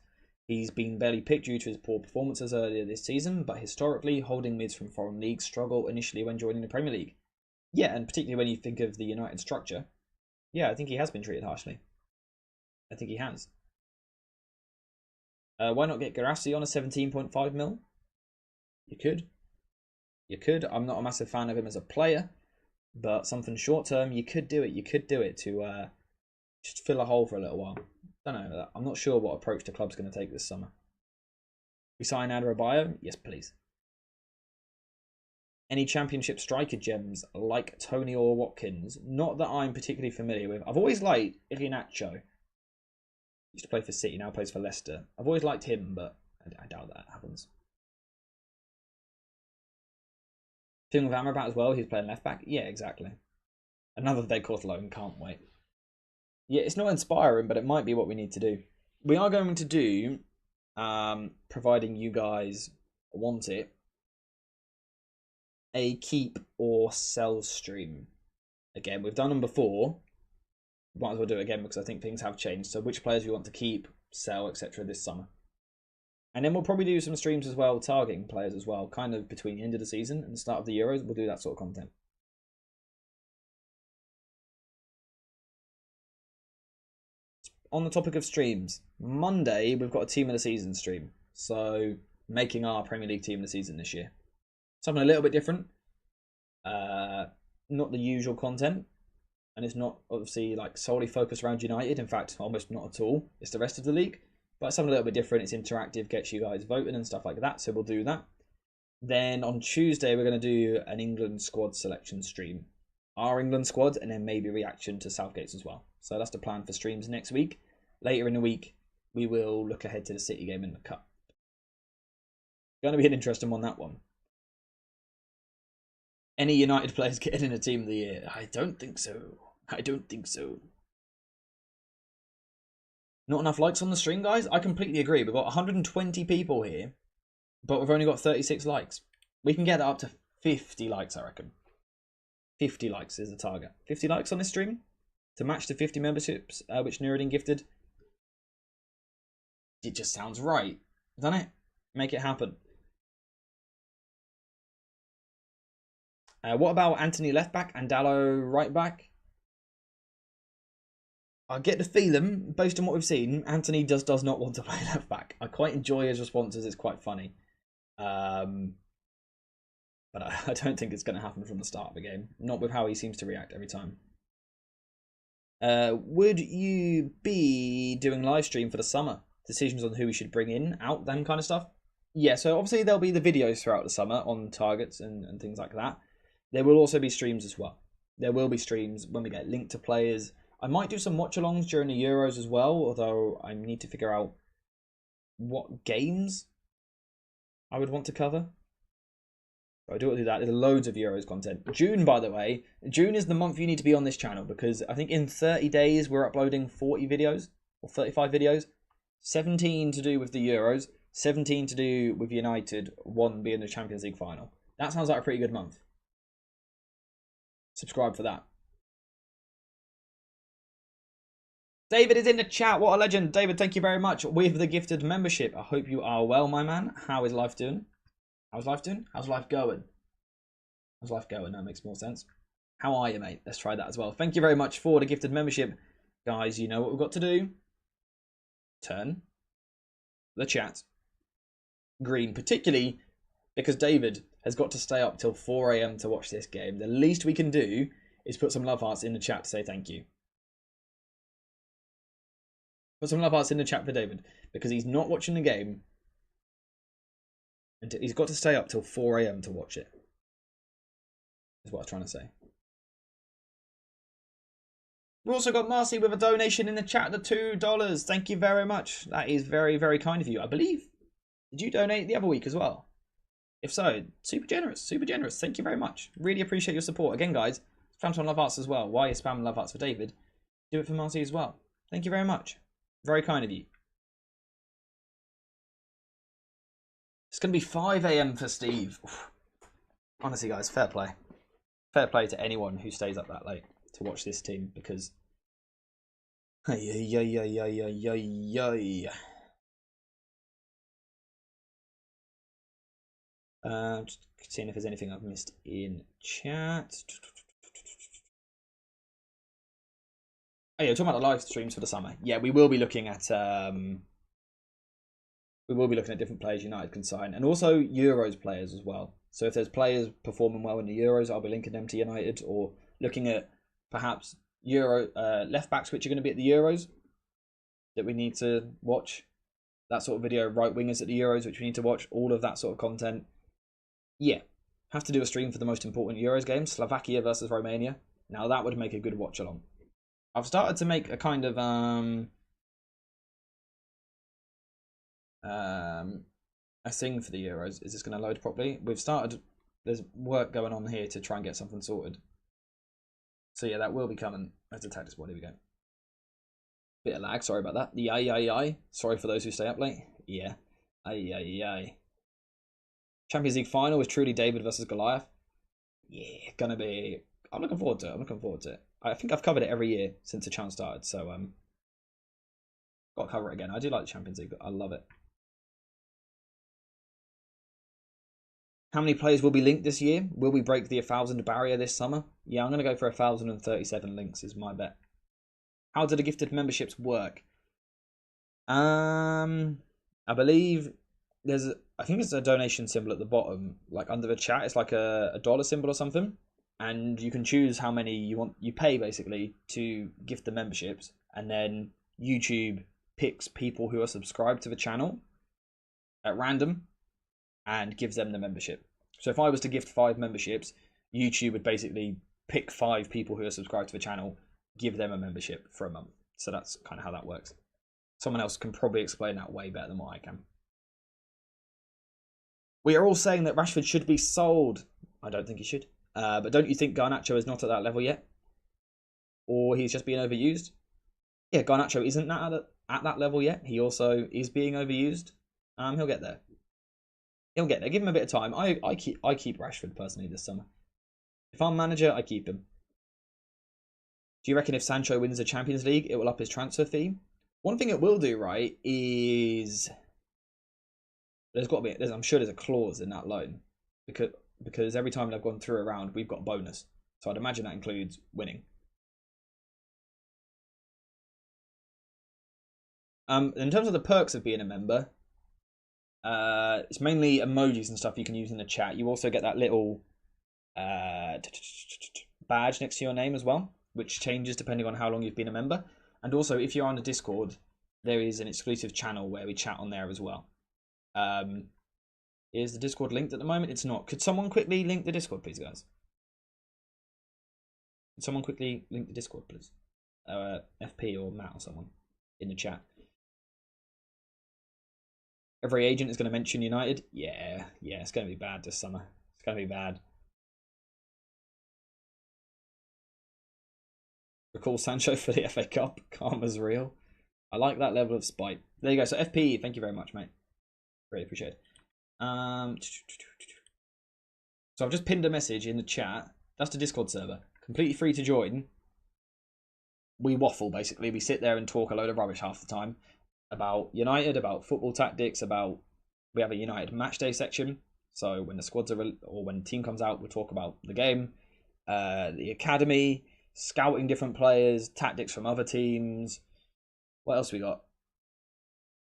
He's been barely picked due to his poor performances earlier this season, but historically, holding mids from foreign leagues struggle initially when joining the Premier League. Yeah, and particularly when you think of the United structure. Yeah, I think he has been treated harshly. I think he has. Why not get Garassi on a 17.5 mil? You could. You could. I'm not a massive fan of him as a player, but something short term, you could do it. You could do it to just fill a hole for a little while. Don't know. I'm not sure what approach the club's going to take this summer. We sign Adebayo? Yes, please. Any Championship striker gems like Tony or Watkins? Not that I'm particularly familiar with. I've always liked Iheanacho. Used to play for City, now plays for Leicester. I've always liked him, but I doubt that happens. Thing with Amrabat as well, he's playing left back. Yeah, exactly. Another Weghorst loan, can't wait. Yeah, it's not inspiring, but it might be what we need to do. We are going to do, providing you guys want it, a keep or sell stream. Again, we've done them before. Might as well do it again because I think things have changed. So which players we want to keep, sell, etc. this summer. And then we'll probably do some streams as well, targeting players as well, kind of between the end of the season and the start of the Euros. We'll do that sort of content. On the topic of streams, Monday we've got a team of the season stream. So making our Premier League team of the season this year. Something a little bit different. Not the usual content. And it's not obviously like solely focused around United. In fact, almost not at all. It's the rest of the league. But it's something a little bit different. It's interactive, gets you guys voting and stuff like that. So we'll do that. Then on Tuesday, we're going to do an England squad selection stream. Our England squad, and then maybe reaction to Southgate's as well. So that's the plan for streams next week. Later in the week, we will look ahead to the City game in the Cup. Going to be an interesting one, that one. Any United players getting in a team of the year? I don't think so. I don't think so. Not enough likes on the stream, guys? I completely agree. We've got 120 people here, but we've only got 36 likes. We can get that up to 50 likes, I reckon. 50 likes is the target. 50 likes on this stream to match the 50 memberships which Nuruddin gifted. It just sounds right, doesn't it? Make it happen. What about Anthony left back and Diallo right back? I get the feeling, based on what we've seen, Anthony does not want to play left back. I quite enjoy his responses. It's quite funny. But I don't think it's going to happen from the start of the game. Not with how he seems to react every time. Would you be doing live stream for the summer? Decisions on who we should bring in, out, them kind of stuff? Yeah, so obviously there'll be the videos throughout the summer on targets and things like that. There will also be streams as well. There will be streams when we get linked to players. I might do some watch-alongs during the Euros as well, although I need to figure out what games I would want to cover. I do want to do that. There's loads of Euros content. June, by the way, June is the month you need to be on this channel because I think in 30 days we're uploading 40 videos or 35 videos. 17 to do with the Euros, 17 to do with United, 1 being the Champions League final. That sounds like a pretty good month. Subscribe for that. David is in the chat. What a legend. David, thank you very much with the gifted membership. I hope you are well, my man. How is life doing? How's life doing? How's life going? How's life going? That makes more sense. How are you, mate? Let's try that as well. Thank you very much for the gifted membership. Guys, you know what we've got to do. Turn the chat green, particularly because David has got to stay up till 4 AM to watch this game. The least we can do is put some love hearts in the chat to say thank you. Put some love hearts in the chat for David because he's not watching the game and he's got to stay up till 4 AM to watch it. Is what I was trying to say. We've also got Marcy with a donation in the chat, the $2. Thank you very much. That is very, very kind of you. I believe, did you donate the other week as well? If so, super generous, super generous. Thank you very much. Really appreciate your support. Again, guys, spam some love hearts as well. Why are you spamming love hearts for David? Do it for Marcy as well. Thank you very much. Very kind of you. It's going to be 5 AM for Steve. Honestly, guys, fair play. Fair play to anyone who stays up that late to watch this team because Ay, ay, ay, ay, ay, ay, ay. Just seeing if there's anything I've missed in chat. Oh yeah, talking about the live streams for the summer. Yeah, we will be looking at different players United can sign, and also Euros players as well. So if there's players performing well in the Euros, I'll be linking them to United, or looking at perhaps Euro left backs which are going to be at the Euros that we need to watch. That sort of video, right wingers at the Euros which we need to watch. All of that sort of content. Yeah, have to do a stream for the most important Euros game, Slovakia versus Romania. Now that would make a good watch along. I've started to make a kind of a thing for the Euros. Is this going to load properly? We've started. There's work going on here to try and get something sorted. So yeah, that will be coming. Let's attack this one. Here we go. Bit of lag. Sorry about that. The aye. Sorry for those who stay up late. Yeah. Aye. Champions League final is truly David versus Goliath. Yeah, gonna be. I'm looking forward to it. I think I've covered it every year since the channel started. So got to cover it again. I do like the Champions League. I love it. How many players will be linked this year? Will we break the 1,000 barrier this summer? Yeah, I'm going to go for 1,037 links is my bet. How do the gifted memberships work? I believe I think it's a donation symbol at the bottom, like under the chat. It's like a dollar symbol or something, and you can choose how many you want. You pay basically to gift the memberships, and then YouTube picks people who are subscribed to the channel at random and gives them the membership. So if I was to gift 5 memberships, YouTube would basically pick 5 people who are subscribed to the channel, give them a membership for a month. So that's kind of how that works. Someone else can probably explain that way better than what I can. We are all saying that Rashford should be sold. I don't think he should. But don't you think Garnacho is not at that level yet? Or he's just being overused? Yeah, Garnacho isn't at that level yet. He also is being overused. He'll get there. He'll get there. Give him a bit of time. I keep Rashford personally this summer. If I'm manager, I keep him. Do you reckon if Sancho wins the Champions League, it will up his transfer fee? One thing it will do, right, is there's got to be. I'm sure there's a clause in that loan because every time they've gone through a round, we've got a bonus. So I'd imagine that includes winning. In terms of the perks of being a member, it's mainly emojis and stuff you can use in the chat. You also get that little badge next to your name as well, which changes depending on how long you've been a member. And also, if you're on the Discord, there is an exclusive channel where we chat on there as well. Is the Discord linked at the moment? It's not. Could someone quickly link the Discord, please, guys? Could someone quickly link the Discord, please? FP or Matt or someone in the chat. Every agent is going to mention United. Yeah, it's going to be bad this summer. It's going to be bad. Recall Sancho for the FA Cup. Karma's real. I like that level of spite. There you go. So FP, thank you very much, mate. Really appreciate it. So I've just pinned a message in the chat. That's the Discord server. Completely free to join. We waffle, basically. We sit there and talk a load of rubbish half the time about United, about football tactics, we have a United match day section. So when the squads are, or when the team comes out, we'll talk about the game, the academy, scouting different players, tactics from other teams. What else we got?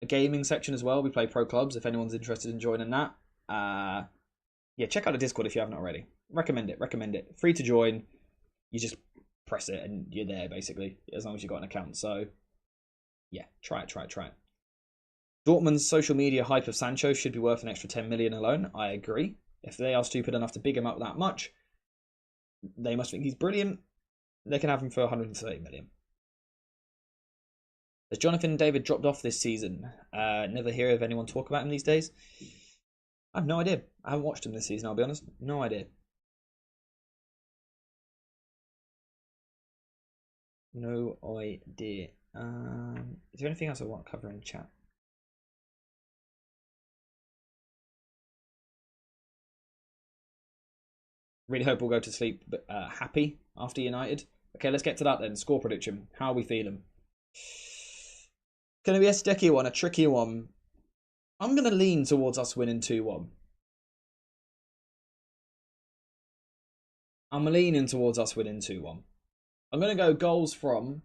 A gaming section as well. We play pro clubs if anyone's interested in joining that. Yeah, check out the Discord if you haven't already. Recommend it. Free to join. You just press it and you're there basically, as long as you've got an account. So yeah, try it. Dortmund's social media hype of Sancho should be worth an extra 10 million alone. I agree. If they are stupid enough to big him up that much, they must think he's brilliant. They can have him for 130 million. Has Jonathan David dropped off this season? Never hear of anyone talk about him these days. I have no idea. I haven't watched him this season, I'll be honest. No idea. No idea. Is there anything else I want to cover in chat? Really hope we'll go to sleep happy after United. Okay, let's get to that then. Score prediction. How are we feeling? Going to be a sticky one, a tricky one. I'm going to lean towards us winning 2-1. I'm leaning towards us winning 2-1. I'm going to go goals from...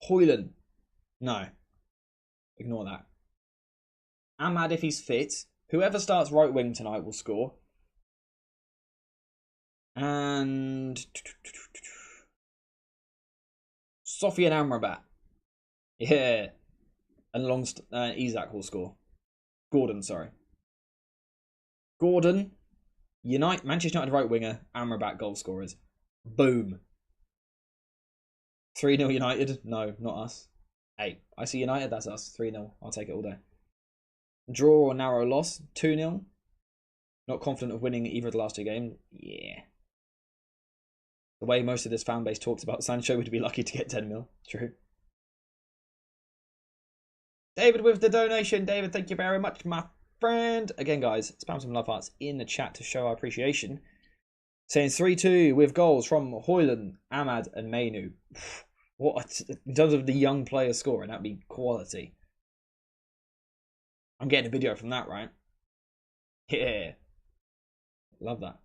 Hoyland. No. Ignore that. Ahmad, if he's fit. Whoever starts right wing tonight will score. And... Sofian Amrabat. Yeah. And Isaac will score. Gordon, sorry. Gordon. Manchester United right winger. Amrabat goal scorers. Boom. 3-0 United. No, not us. Hey, I see United. That's us. 3-0. I'll take it all day. Draw or narrow loss. 2-0. Not confident of winning either of the last 2 games. Yeah. The way most of this fan base talks about Sancho, would be lucky to get 10 mil. True. David with the donation. David, thank you very much, my friend. Again, guys, spam some love hearts in the chat to show our appreciation. Saying 3-2 with goals from Hoyland, Ahmad, and Mainu. What, in terms of the young players scoring, that'd be quality. I'm getting a video from that, right? Yeah. Love that.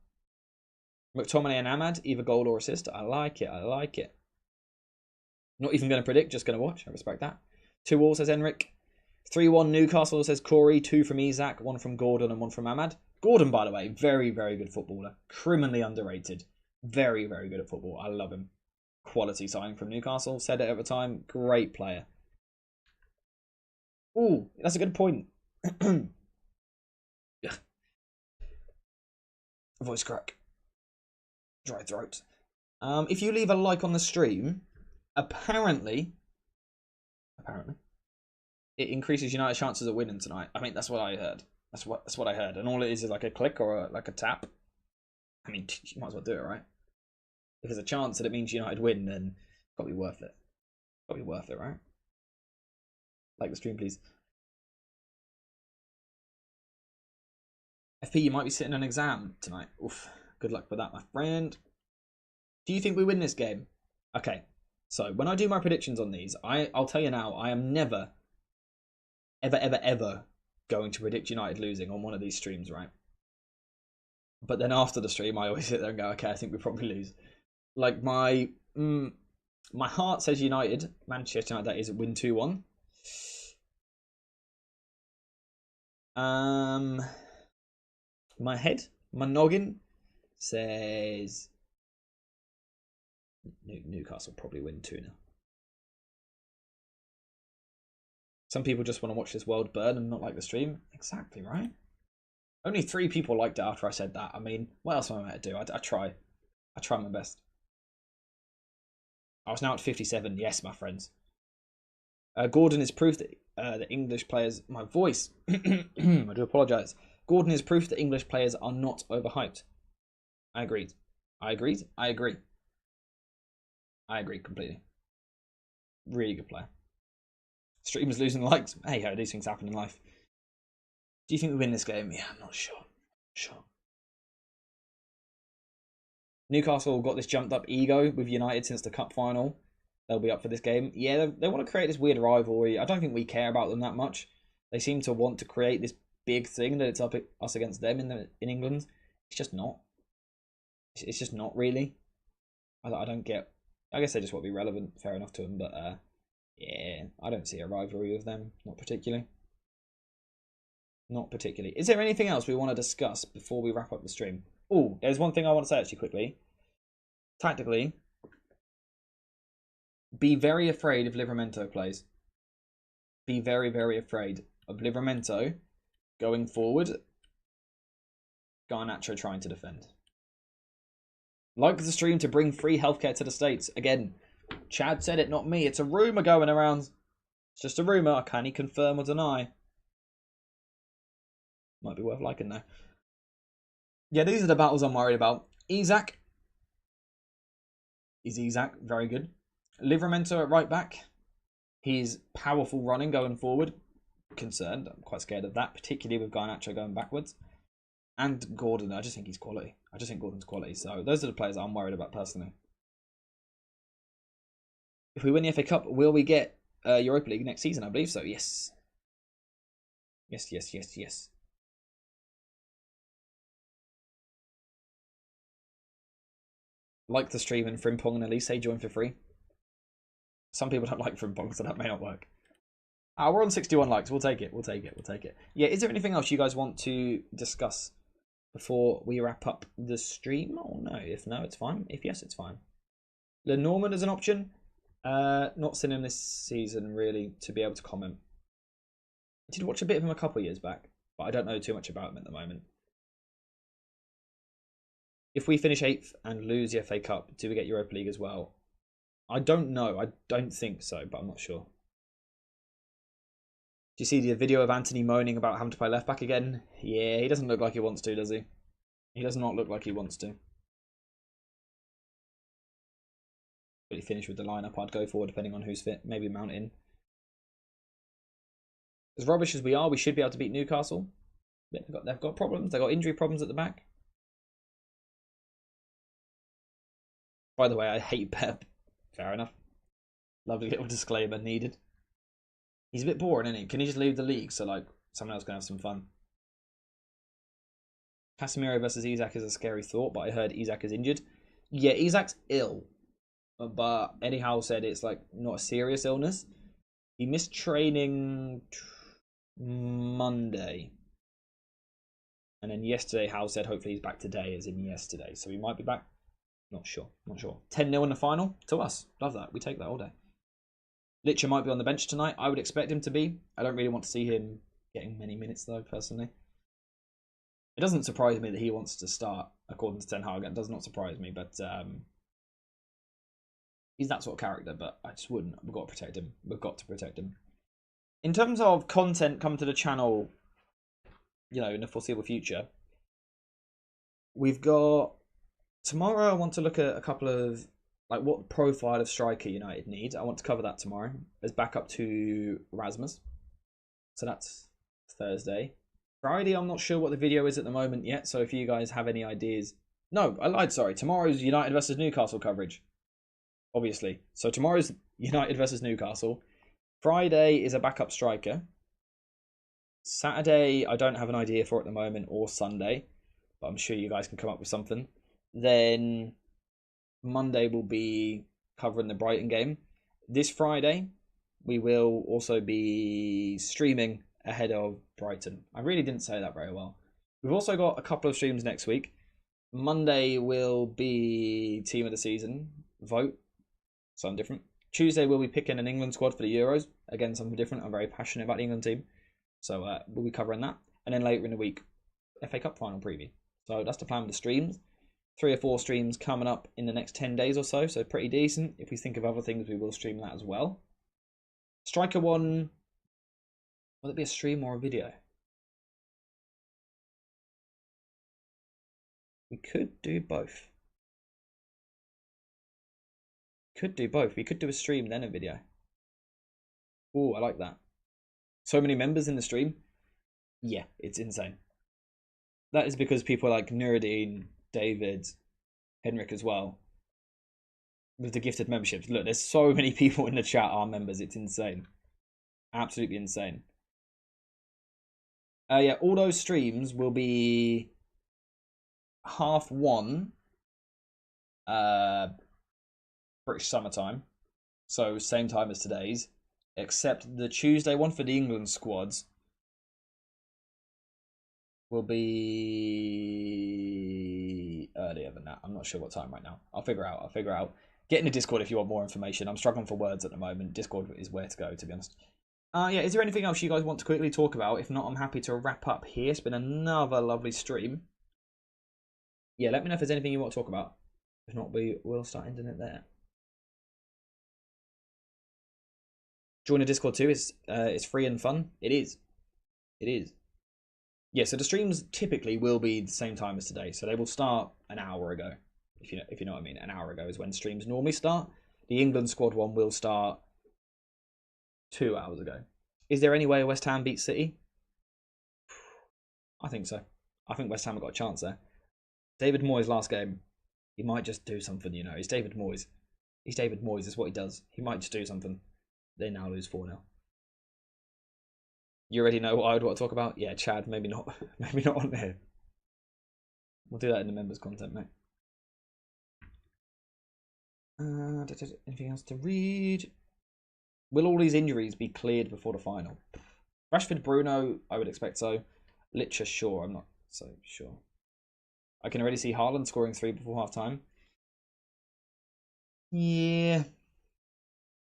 McTominay and Ahmad, either goal or assist. I like it. I like it. Not even going to predict, just going to watch. I respect that. 2-2 says Enric. 3-1 Newcastle says Corey. 2 from Isaac, 1 from Gordon, and 1 from Ahmad. Gordon, by the way, very, very good footballer. Criminally underrated. Very, very good at football. I love him. Quality signing from Newcastle. Said it at the time. Great player. Ooh, that's a good point. Voice crack. Dry throat. If you leave a like on the stream, apparently, it increases United's chances of winning tonight. I mean, that's what I heard. That's what I heard. And all it is like a click or like a tap. I mean, you might as well do it, right? If there's a chance that it means United win, then it's got to be worth it. Got to be worth it, right? Like the stream, please. FP, you might be sitting an exam tonight. Oof. Good luck with that, my friend. Do you think we win this game? Okay. So, when I do my predictions on these, I'll tell you now, I am never, ever going to predict United losing on one of these streams, right? But then after the stream, I always sit there and go, okay, I think we probably lose. Like, my heart says United, Manchester United, that is, win 2-1. My head, my noggin says Newcastle probably win 2-0. Some people just want to watch this world burn and not like the stream. Exactly, right? Only 3 people liked it after I said that. I mean, what else am I meant to do? I try. I try my best. I was now at 57. Yes, my friends. Gordon is proof that the English players... My voice. I do apologise. Gordon is proof that English players are not overhyped. I agreed. I agreed. I agree. I agree completely. Really good player. Streamers losing likes. Hey ho, these things happen in life. Do you think we win this game? Yeah, I'm not sure. Newcastle got this jumped up ego with United since the cup final. They'll be up for this game. Yeah, they want to create this weird rivalry. I don't think we care about them that much. They seem to want to create this big thing that it's us against them in England. It's just not. It's just not really. I don't get. I guess they just want to be relevant. Fair enough to them, but yeah, I don't see a rivalry with them. Not particularly. Not particularly. Is there anything else we want to discuss before we wrap up the stream? Oh, there's one thing I want to say actually quickly. Tactically, be very afraid if Livramento plays. Be very, very afraid of Livramento going forward. Garnacho trying to defend. Like the stream to bring free healthcare to the States. Again, Chad said it, not me. It's a rumour going around. It's just a rumour. Can he confirm or deny? Might be worth liking though. Yeah, these are the battles I'm worried about. Isaac. Is Isaac very good? Livramento at right back. He's powerful running going forward. concerned. I'm quite scared of that, particularly with Garnacho going backwards. And Gordon, I just think he's quality. I just think Gordon's quality. So those are the players I'm worried about personally. If we win the FA Cup, will we get Europa League next season? I believe so, yes. Yes. Like the stream and Frimpong and Elise join for free. Some people don't like Frimpong, so that may not work. We're on 61 likes. We'll take it. Yeah, is there anything else you guys want to discuss before we wrap up the stream? Oh, no. If no, it's fine. If yes, it's fine. Lenormand is an option. Not seen him this season, really, to be able to comment. I did watch a bit of him a couple of years back, but I don't know too much about him at the moment. If we finish 8th and lose the FA Cup, do we get Europa League as well? I don't know. I don't think so, but I'm not sure. Do you see the video of Anthony moaning about having to play left back again? Yeah, he doesn't look like he wants to, does he? He does not look like he wants to. But he finished with the lineup I'd go for, depending on who's fit. Maybe Mount in. As rubbish as we are, we should be able to beat Newcastle. They've got problems. They've got injury problems at the back. By the way, I hate Pep. Fair enough. Lovely little disclaimer needed. He's a bit boring, isn't he? Can he just leave the league so like someone else can have some fun? Casemiro versus Isak is a scary thought, but I heard Isak is injured. Yeah, Isak's ill. But Eddie Howe said it's like not a serious illness. He missed training Monday. And then yesterday, Howe said hopefully he's back today, as in yesterday. So he might be back. Not sure. 10-0 in the final to us. Love that. We take that all day. Licha might be on the bench tonight. I would expect him to be. I don't really want to see him getting many minutes, though, personally. It doesn't surprise me that he wants to start, according to Ten Hag. It does not surprise me, but he's that sort of character, but I just wouldn't. We've got to protect him. We've got to protect him. In terms of content coming to the channel, you know, in the foreseeable future, we've got... Tomorrow I want to look at a couple of, like, what profile of striker United need. I want to cover that tomorrow as backup to Rasmus. So that's Thursday. Friday, I'm not sure what the video is at the moment yet, so if you guys have any ideas... No, I lied, sorry. Tomorrow's United versus Newcastle coverage. Obviously. So tomorrow's United versus Newcastle. Friday is a backup striker. Saturday, I don't have an idea for at the moment, or Sunday, but I'm sure you guys can come up with something. Then Monday will be covering the Brighton game. This Friday, we will also be streaming ahead of Brighton. I really didn't say that very well. We've also got a couple of streams next week. Monday will be Team of the Season vote. Something different. Tuesday, we'll be picking an England squad for the Euros. Again, something different. I'm very passionate about the England team. So we'll be covering that. And then later in the week, FA Cup final preview. So that's the plan with the streams. 3 or 4 streams coming up in the next 10 days or so. So pretty decent. If we think of other things, we will stream that as well. Striker one. Will it be a stream or a video? We could do both. We could do a stream, then a video. Oh, I like that. So many members in the stream. Yeah, it's insane. That is because people like Nuruddin, David, Henrik as well, with the gifted memberships. Look, there's so many people in the chat are members. It's insane. Absolutely insane. Yeah, all those streams will be 1:30 British summertime. So same time as today's, except the Tuesday one for the England squads will be earlier than that. I'm not sure what time right now. I'll figure out. Get in the Discord if you want more information. I'm struggling for words at the moment. Discord is where to go, to be honest. Yeah, is there anything else you guys want to quickly talk about? If not, I'm happy to wrap up here. It's been another lovely stream. Yeah, let me know if there's anything you want to talk about. If not, we will start ending it there. Join the Discord too. It's free and fun. It is. Yeah, so the streams typically will be the same time as today. So they will start an hour ago. If you know what I mean. An hour ago is when streams normally start. The England squad one will start 2 hours ago. Is there any way West Ham beats City? I think so. I think West Ham have got a chance there. David Moyes' last game, he might just do something, you know. He's David Moyes. He's David Moyes, that's what he does. He might just do something. They now lose 4-0. You already know what I would want to talk about? Yeah, Chad, maybe not. Maybe not on here. We'll do that in the members' content, mate. Anything else to read? Will all these injuries be cleared before the final? Rashford, Bruno, I would expect so. Licha, sure. I'm not so sure. I can already see Haaland scoring 3 before half time. Yeah.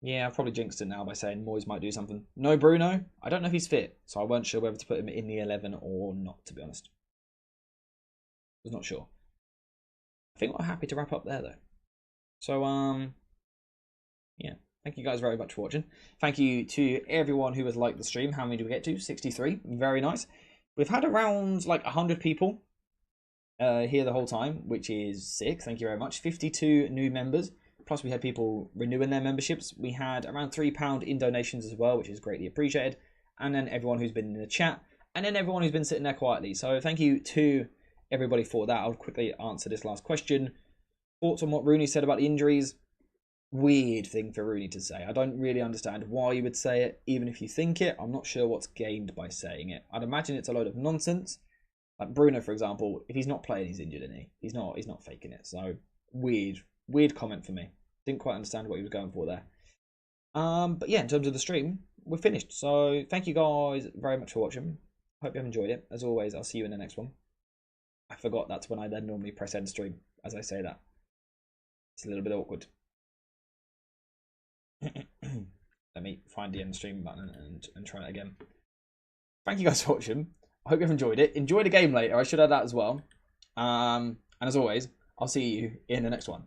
Yeah, I've probably jinxed it now by saying Moyes might do something. No Bruno. I don't know if he's fit, so I weren't sure whether to put him in the 11 or not, to be honest. Was not sure. I think we're happy to wrap up there, though. So, yeah. Thank you guys very much for watching. Thank you to everyone who has liked the stream. How many do we get to? 63. Very nice. We've had around like 100 people here the whole time, which is sick. Thank you very much. 52 new members. Plus, we had people renewing their memberships. We had around £3 in donations as well, which is greatly appreciated. And then everyone who's been in the chat. And then everyone who's been sitting there quietly. So thank you to everybody for that. I'll quickly answer this last question. Thoughts on what Rooney said about the injuries? Weird thing for Rooney to say. I don't really understand why you would say it, even if you think it. I'm not sure what's gained by saying it. I'd imagine it's a load of nonsense. Like Bruno, for example, if he's not playing, he's injured, isn't he? He's not faking it. So weird comment for me. Didn't quite understand what he was going for there. But yeah, in terms of the stream, we're finished. So thank you guys very much for watching. Hope you have enjoyed it. As always, I'll see you in the next one. I forgot that's when I then normally press end stream as I say that. It's a little bit awkward. Let me find the end stream button and try it again. Thank you guys for watching. I hope you've enjoyed it. Enjoy the game later. I should add that as well. And as always, I'll see you in the next one.